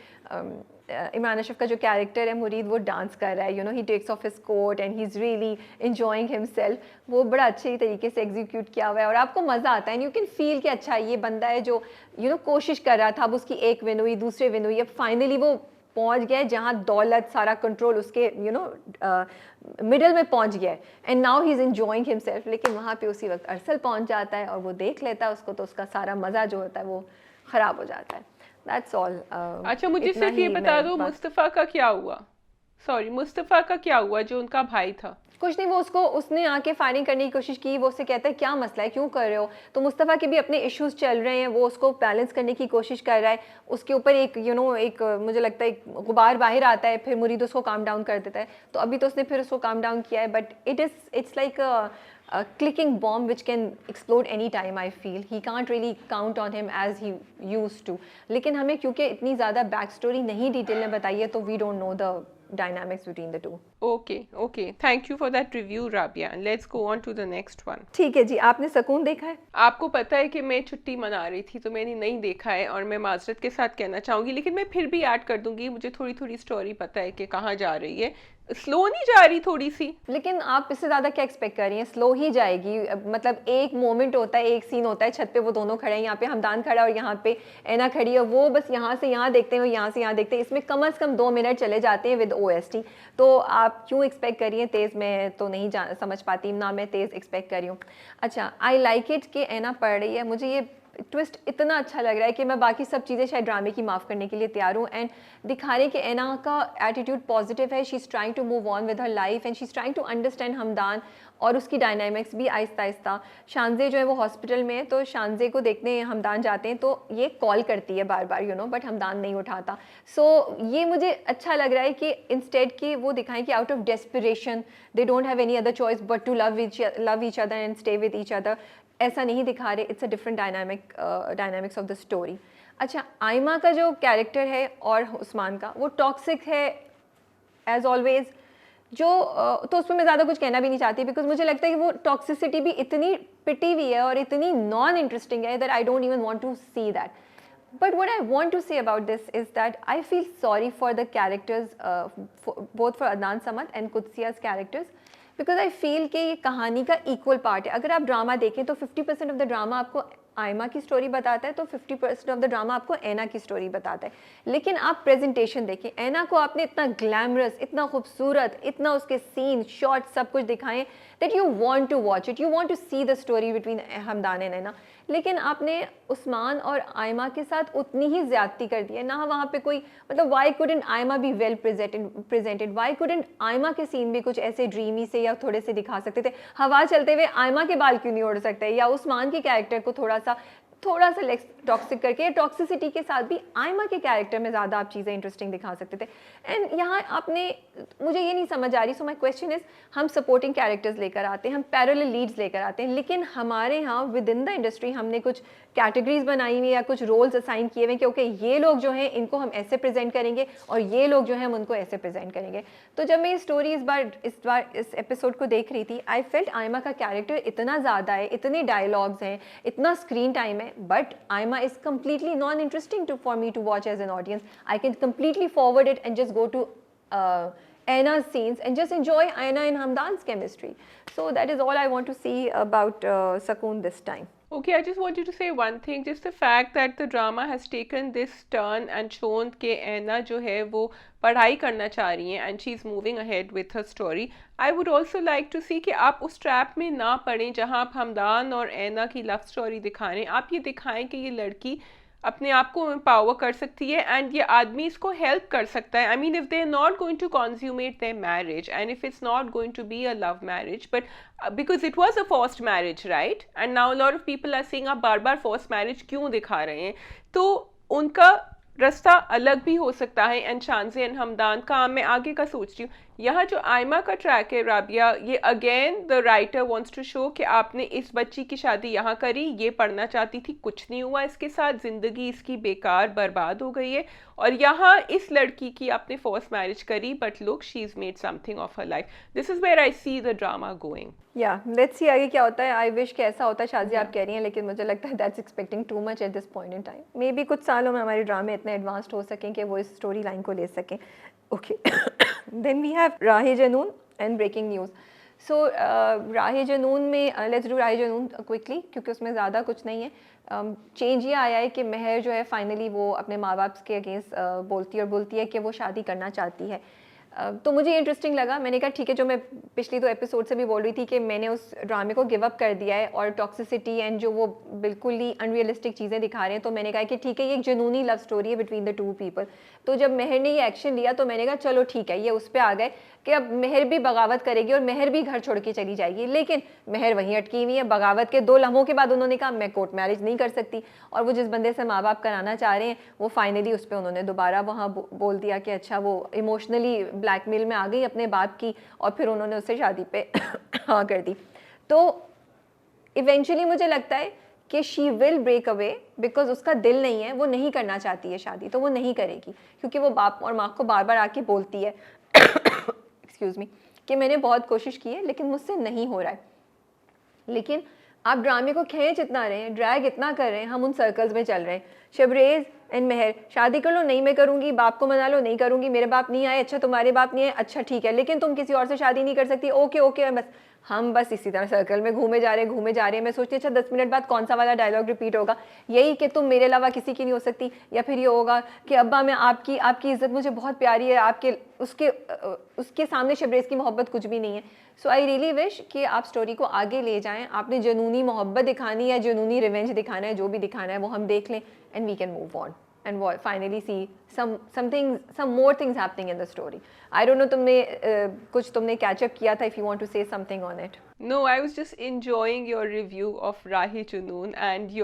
इमरान अशरफ का जो कैरेक्टर है मुरीद वो डांस कर रहा है, you know he takes off his coat and he is really enjoying himself. वो बड़ा अच्छे तरीके से एग्जीक्यूट किया हुआ है और आपको मज़ा आता है एंड यू कैन फील कि अच्छा ये बंदा है जो कोशिश कर रहा था। अब उसकी एक विन हुई, दूसरे विन हुई, अब फाइनली वो पहुंच गया जहाँ दौलत सारा कंट्रोल उसके मिडल में पहुंच गया and now he is enjoying himself. लेकिन वहाँ पे उसी वक्त अरसल पहुंच जाता है और वो देख लेता है उसको, तो उसका सारा मज़ा जो होता है वो ख़राब हो जाता है। That's all. अच्छा मुझे सिर्फ ये बता दो मुस्तफ़ा का क्या हुआ, सॉरी मुस्तफ़ा का क्या हुआ जो उनका भाई था? कुछ नहीं, वो उसने आके फायरिंग करने की कोशिश की। वो उससे कहता है क्या मसला है, क्यों कर रहे हो? तो मुस्तफ़ा के भी अपने इश्यूज चल रहे हैं, वो उसको बैलेंस करने की कोशिश कर रहा है। उसके ऊपर एक एक मुझे लगता है एक गुबार बाहर आता है, फिर मुरीद उसको काम डाउन कर देता है। तो अभी तो उसने फिर उसको काम डाउन किया है, but it's like a clicking bomb which can explode any time. I feel he can't really count on him as he used to. लेकिन हमें क्योंकि इतनी ज़्यादा बैक स्टोरी नहीं डिटेल में बताई है, तो we don't know the dynamics between the two. Okay, thank you for that review Rabia, and let's go on to the next one. ठीक है जी, आपने सकून देखा है? आपको पता है कि मैं छुट्टी मना रही थी तो मैंने नहीं देखा है और मैं माजरत के साथ कहना चाहूँगी, लेकिन मैं फिर भी ऐड कर दूंगी। मुझे थोड़ी थोड़ी स्टोरी पता है कि कहाँ जा रही है, स्लो नहीं जा रही थोड़ी सी। लेकिन आप इससे ज़्यादा क्या एक्सपेक्ट कर रही हैं? स्लो ही जाएगी। मतलब एक मोमेंट होता है, एक सीन होता है, छत पे वो दोनों खड़े हैं, यहाँ पे हमदान खड़ा है और यहाँ पे ऐना खड़ी है, वो बस यहाँ से यहाँ देखते हैं और यहाँ से यहाँ देखते हैं। इसमें कम से कम 2 मिनट चले जाते हैं विद OST। तो आप क्यों एक्सपेक्ट कर रही हैं तेज़? मैं तो नहीं समझ पाती, ना मैं तेज़ एक्सपेक्ट कर रही हूँ। अच्छा, आई लाइक इट कि ऐना पढ़ रही है। मुझे ये ट्विस्ट इतना अच्छा लग रहा है कि मैं बाकी सब चीज़ें शायद ड्रामे की माफ़ करने के लिए तैयार हूँ। एंड दिखा रहे कि ऐना का एटीट्यूड पॉजिटिव है, she is trying to move on with her life and she is trying to understand Hamdan और उसकी डायनामिक्स भी आहिस्ता आहिस्ता। शानजे जो है वो हॉस्पिटल में है, तो शानजे को देखने हमदान जाते हैं, तो ये कॉल करती है बार बार बट हमदान नहीं उठाता। सो ये मुझे अच्छा लग रहा है कि इंस्टेड कि वो दिखाएं कि out of desperation they don't have any other choice but to love each other and stay with each other. ऐसा नहीं दिखा रहे, it's a different dynamics of the story. अच्छा, आयमा का जो कैरेक्टर है और उस्मान का, वो टॉक्सिक है एज ऑलवेज। तो उस पर मैं ज़्यादा कुछ कहना भी नहीं चाहती, बिकॉज मुझे लगता है कि वो टॉक्सिसिटी भी इतनी पिटी हुई है और इतनी नॉन इंटरेस्टिंग है that I don't even want to see that. But what I want to say about this is that I feel sorry for the characters, both for Adnan Samad and Qudsiya's characters, because I feel कि ये कहानी का equal part है। अगर आप drama देखें तो 50% of the drama आपको आयमा की स्टोरी बताता है, तो 50% ऑफ द ड्रामा आपको ऐना की स्टोरी बताता है। लेकिन आप प्रेजेंटेशन देखें, ऐना को आपने इतना ग्लैमरस, इतना खूबसूरत, इतना उसके सीन शॉट सब कुछ दिखाएं that you want to watch it, you want to see the story between Hamdan and Aina. लेकिन आपने उस्मान और आयमा के साथ उतनी ही ज़्यादती कर दी है ना। वहाँ पे कोई मतलब why couldn't Aima be well presented, why couldn't Aima के सीन भी कुछ ऐसे ड्रीमी से या थोड़े से दिखा सकते थे? हवा चलते हुए आयमा के बाल क्यों नहीं उड़ सकते? या उस्मान के कैरेक्टर को थोड़ा सा टॉक्सिक करके, टॉक्सिसिटी के साथ भी आयमा के कैरेक्टर में ज़्यादा आप चीज़ें इंटरेस्टिंग दिखा सकते थे। एंड यहाँ आपने, मुझे ये नहीं समझ आ रही। सो माई क्वेश्चन इज़, हम सपोर्टिंग कैरेक्टर्स लेकर आते हैं, हम पैरेलल लीड्स लेकर आते हैं, लेकिन हमारे यहाँ विद इन द इंडस्ट्री हमने कुछ कैटेगरीज बनाई हुई या कुछ रोल्स असाइन किए हुए कि ओके ये लोग जो हैं इनको हम ऐसे प्रेजेंट करेंगे और ये लोग जो हैं हम उनको ऐसे प्रेजेंट करेंगे। तो जब मैं ये स्टोरी इस एपिसोड को देख रही थी, आई फेल्ट आयमा का कैरेक्टर इतना ज़्यादा है, इतने डायलॉग्स हैं, इतना स्क्रीन टाइम है, but Aima is completely non-interesting for me to watch as an audience. I can completely forward it and just go to Aina's scenes and just enjoy Aina and Hamdan's chemistry. So that is all I want to see about Sakoon this time. Okay, I just wanted to say one thing, just the fact that the drama has taken this turn and shown कि ऐना जो है वो पढ़ाई करना चाह रही हैं and she is moving ahead with her story. I would also like to see कि आप उस ट्रैप में ना पड़ें जहाँ आप हमदान और ऐना की लव स्टोरी दिखा रहे हैं। आप ये दिखाएं कि ये लड़की अपने आप को एम्पावर कर सकती है, एंड ये आदमी इसको हेल्प कर सकता है. I mean if they are not going to consummate their marriage, and if it's not going to be a love marriage, but because it was a forced marriage, right, and now a lot of people are saying आप बार बार forced marriage क्यों दिखा रहे हैं, तो उनका रास्ता अलग भी हो सकता है. एंड शानज़ एंड हमदान का मैं आगे का सोच रही हूँ. यहाँ जो आयमा का ट्रैक है राबिया, ये again the writer wants to show कि आपने इस बच्ची की शादी यहाँ करी, ये पढ़ना चाहती थी, कुछ नहीं हुआ इसके साथ, ज़िंदगी इसकी बेकार बर्बाद हो गई है, और यहाँ इस लड़की की आपने फोर्स मैरिज करी, but look she is made something of her life. This is where I see the drama going. Yeah let's see आगे क्या होता है. आई विश कि ऐसा होता है शादी आप कह रही हैं, लेकिन मुझे लगता है that's expecting too much at this point in time. May be कुछ सालों में हमारे ड्रामे इतने एडवांस्ड हो सकें कि वो इस स्टोरी लाइन को ले सकें. Okay, then we have Rah-e Junoon and breaking news. So Rah-e Junoon में let's do Rah-e Junoon quickly, क्योंकि उसमें ज़्यादा कुछ नहीं है. चेंज ये आया है कि महर जो है फाइनली वो अपने माँ बाप के अगेंस्ट बोलती है कि वो शादी करना चाहती है. तो मुझे इंटरेस्टिंग लगा. मैंने कहा ठीक है, जो मैं पिछली 2 एपिसोड से भी बोल रही थी कि मैंने उस ड्रामे को गिव अप कर दिया है और टॉक्सिसिटी एंड जो वो बिल्कुल ही अनरियलिस्टिक चीज़ें दिखा रहे हैं, तो मैंने कहा कि ठीक है, ये एक जुनूनी लव स्टोरी है बिटवीन द 2 पीपल. तो जब महर ने ये एक्शन लिया तो मैंने कहा चलो ठीक है, ये उस पर आ गए कि अब महर भी बगावत करेगी और महर भी घर छोड़ के चली जाएगी. लेकिन महर वहीं अटकी हुई है. बगावत के 2 लम्हों के बाद उन्होंने कहा मैं कोर्ट मैरिज नहीं कर सकती, और वो जिस बंदे से माँ बाप कराना चाह रहे हैं वो फाइनली उस पर उन्होंने दोबारा वहाँ बोल दिया कि अच्छा, वो इमोशनली ब्लैकमेल में आ गई अपने बाप की, और फिर उन्होंने उससे शादी पे हाँ कर दी. तो इवेंचुअली मुझे लगता है कि she will break away, because उसका दिल नहीं है, वो नहीं करना चाहती है शादी, तो वो नहीं करेगी, क्योंकि वो बाप और माँ को बार बार आके बोलती है एक्सक्यूज़ मी, कि मैंने बहुत कोशिश की है लेकिन मुझसे नहीं हो रहा है. लेकिन आप ड्रामे को खींच इतना रहे हैं, ड्रैग इतना कर रहे हैं, हम उन सर्कल्स में चल रहे हैं. शबरेज़ एंड महर, शादी कर लो, नहीं मैं करूँगी, बाप को मना लो, नहीं करूँगी, मेरे बाप नहीं आए, अच्छा तुम्हारे बाप नहीं आए, अच्छा ठीक है, लेकिन तुम किसी और से शादी नहीं कर सकती, ओके ओके. बस हम बस इसी तरह सर्कल में घूमे जा रहे हैं. मैं सोचती अच्छा 10 मिनट बाद कौन सा वाला डायलॉग रिपीट होगा, यही कि तुम मेरे अलावा किसी की नहीं हो सकती, या फिर ये होगा कि अब्बा मैं आपकी इज़्ज़त मुझे बहुत प्यारी है, उसके सामने शबरेज़ की मोहब्बत कुछ भी नहीं है. सो आई रियली विश कि आप स्टोरी को आगे ले जाएं. आपने जुनूनी मोहब्बत दिखानी है, जुनूनी रिवेंज दिखाना है, जो भी दिखाना है वो हम देख लें, and we can move on and finally see some more things happening in the story. I don't know तुमने कुछ तुमने catch up किया था, if you want to say something on it. No, I was just enjoying your review of Rahi Junoon and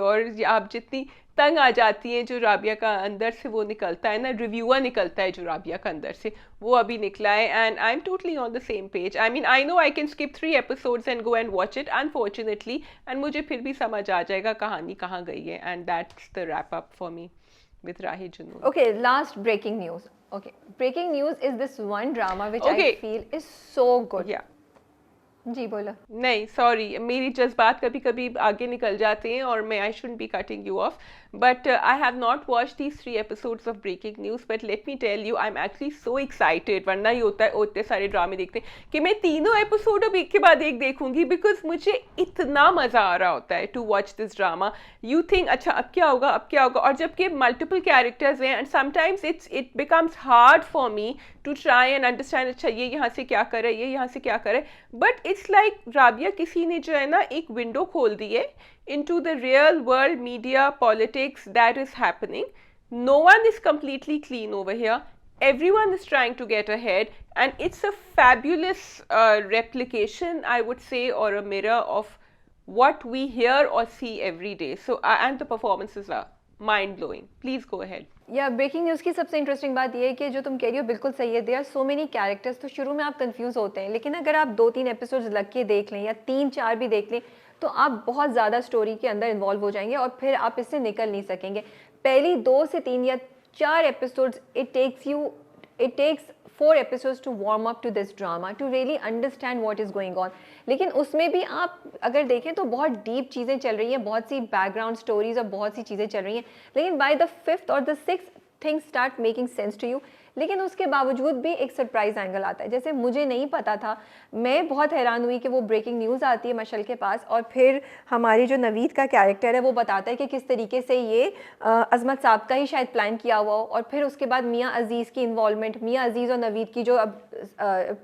आप जितनी तंग आ जाती हैं जो राबिया का अंदर से वो निकलता है ना, रिव्यूअर निकलता है जो राबिया का अंदर से, वो अभी निकला है. And I am totally on the same page. I mean I know I can skip 3 episodes and go and watch it unfortunately, and मुझे फिर भी समझ आ जाएगा कहानी कहाँ गई है. And that's the wrap up for me with Rahi Junoon. Okay, last breaking news. Okay, breaking news is this one drama which Okay. I feel is so good. Yeah. जी बोलो. नहीं सॉरी, मेरी जज्बात कभी कभी आगे निकल जाते हैं और मैं I shouldn't be cutting you off, but I have not watch these 3 episodes of Breaking News, but let me tell you I am actually so excited. वरना ही होता है इतने सारे ड्रामे देखते हैं कि मैं तीनों एपिसोड अब एक के बाद एक देखूंगी, बिकॉज मुझे इतना मज़ा आ रहा होता है to watch this drama. You think अच्छा अब क्या होगा, और जबकि मल्टीपल कैरेक्टर्स हैं, and sometimes it becomes hard for me to try and understand अच्छा ये यहाँ से क्या करे, ये यहाँ से क्या करे. बट इट्स लाइक राबिया किसी ने जो है ना एक विंडो खोल दी है into the real world media politics that is happening. No one is completely clean over here. Everyone is trying to get ahead, and it's a fabulous replication, I would say, or a mirror of what we hear or see every day. So and the performances are mind blowing. Please go ahead. या breaking news की सबसे interesting बात ये है कि जो तुम कह रही हो बिल्कुल सही है. There are so many characters, तो शुरू में आप कंफ्यूज होते हैं, लेकिन अगर आप 2-3 एपिसोड्स लग के देख लें या 3-4 भी देख लें तो आप बहुत ज़्यादा स्टोरी के अंदर इन्वॉल्व हो जाएंगे और फिर आप इससे निकल नहीं सकेंगे. पहली 2 से 3 या 4 episodes it takes 4 episodes to warm up to this drama to really understand what is going on. लेकिन उसमें भी आप अगर देखें तो बहुत डीप चीज़ें चल रही हैं, बहुत सी बैकग्राउंड स्टोरीज और बहुत सी चीज़ें चल रही हैं, लेकिन by the 5th or the 6th things start making sense to you. लेकिन उसके बावजूद भी एक सरप्राइज एंगल आता है। जैसे मुझे नहीं पता था, मैं बहुत हैरान हुई कि वो ब्रेकिंग न्यूज़ आती है मशल के पास और फिर हमारी जो नवीद का कैरेक्टर है वो बताता है कि किस तरीके से ये अजमत साहब का ही शायद प्लान किया हुआ हो, और फिर उसके बाद मियाँ अजीज़ की इन्वॉल्वमेंट, मियाँ अजीज़ और नवीद की जो अब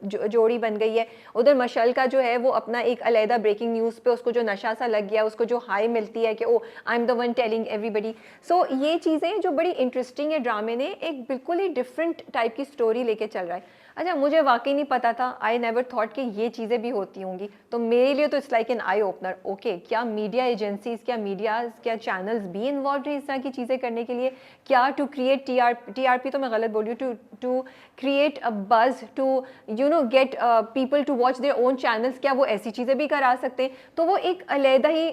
जोड़ी बन गई है। उधर मशल का जो है वो अपना एक अलहदा ब्रेकिंग न्यूज़ पे उसको जो नशा सा लग गया, उसको जो हाई मिलती है कि oh I am the one telling everybody. So ये चीज़ें जो बड़ी इंटरेस्टिंग है, ड्रामे ने एक बिल्कुल ही डिफरेंट टाइप की स्टोरी लेके चल रहा है। अच्छा, मुझे वाकई नहीं पता था, आई नेवर थॉट कि ये चीज़ें भी होती होंगी, तो मेरे लिए तो it's like an eye opener. Okay, क्या मीडिया एजेंसीज, क्या मीडियाज़, क्या चैनल्स भी इन्वॉल्व हैं इस तरह की चीज़ें करने के लिए? क्या टू क्रिएट टीआरपी तो मैं गलत बोल रही हूँ, to create a buzz, to you know get people to watch their own channels, क्या वो ऐसी चीज़ें भी करा सकते हैं? तो वो एक अलहदा ही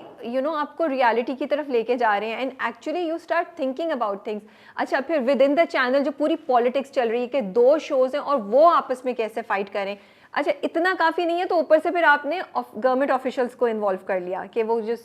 आपको रियलिटी की तरफ लेके जा रहे हैं, and actually you start thinking about things. अच्छा, फिर विद इन द चैनल जो पूरी पॉलिटिक्स चल रही है कि 2 शोज़ हैं और वो आपस में कैसे फाइट करें। अच्छा, इतना काफ़ी नहीं है तो ऊपर से फिर आपने गवर्नमेंट ऑफिशियल्स को इन्वॉल्व कर लिया कि वो जो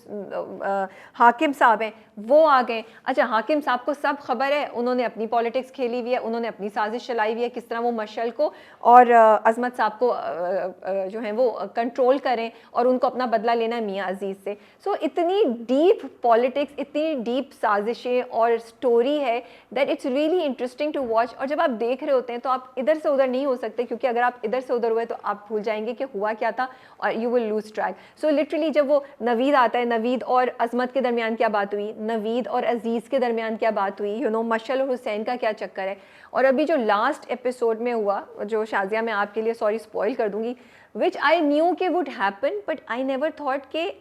हाकिम साहब हैं वो आ गए। अच्छा, हाकिम साहब को सब खबर है, उन्होंने अपनी पॉलिटिक्स खेली हुई है, उन्होंने अपनी साजिश चलाई हुई है किस तरह वो मशल को और अजमत साहब को जो है वो कंट्रोल करें और उनको अपना बदला लेना है मियाँ अजीज़ से। सो इतनी डीप पॉलिटिक्स, इतनी डीप साजिशें और स्टोरी है that it's really interesting to watch. और जब आप देख रहे होते हैं तो आप इधर से उधर नहीं हो सकते, क्योंकि अगर आप इधर से उधर हुए तो आप भूल जाएंगे कि हुआ क्या था और you will lose track. So literally जब वो नवीद आता है, नवीद और अजमत के दरमियान क्या बात हुई, नवीद और अजीज़ के दरमियान क्या बात हुई, मशल और हुसैन का क्या चक्कर है, और अभी जो लास्ट एपिसोड में हुआ, जो शाजिया मैं आपके लिए सॉरी स्पॉइल कर दूंगी, विच आई न्यू के would happen but I never thought के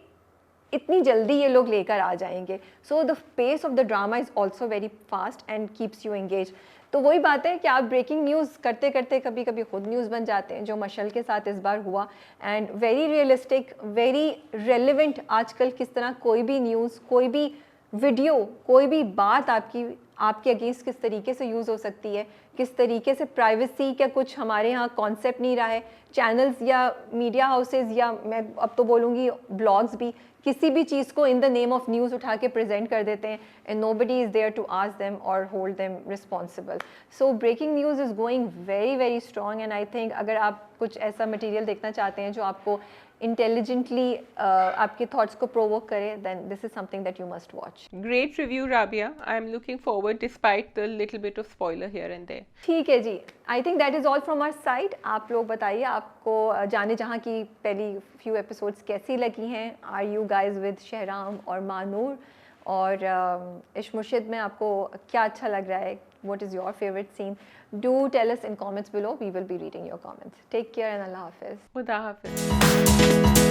इतनी जल्दी ये लोग लेकर आ जाएंगे। So the pace of the drama is also very fast and keeps you engage. तो वही बात है कि आप ब्रेकिंग न्यूज़ करते करते कभी कभी खुद न्यूज़ बन जाते हैं, जो मशल के साथ इस बार हुआ। And very realistic, very relevant. आजकल किस तरह कोई भी न्यूज़, कोई भी वीडियो, कोई भी बात आपके अगेंस्ट किस तरीके से यूज़ हो सकती है, किस तरीके से प्राइवेसी का कुछ हमारे यहाँ कॉन्सेप्ट नहीं रहा है। चैनल्स या मीडिया हाउसेस या मैं अब तो बोलूँगी ब्लॉग्स भी किसी भी चीज़ को in the name of news उठा के प्रेजेंट कर देते हैं and nobody is there to ask them और hold them responsible. So breaking news is going very very strong and I think अगर आप कुछ ऐसा मटेरियल देखना चाहते हैं जो आपको इंटेलिजेंटली आपके थॉट्स को प्रोवोक करे, then this is something that you must watch. Great review, Rabia. I'm looking forward despite the little bit of spoiler here and there. ठीक है जी, I think that is all from our side. आप लोग बताइए आपको जाने जहाँ की पहली फ्यू एपिसोड्स कैसी लगी हैं। Are you guys with Shahram और मानूर, और इश्क मुर्शिद में आपको क्या अच्छा लग रहा है, what is your favorite scene? Do tell us in comments below. We will be reading your comments. Take care and Allah Hafiz. Khuda Hafiz.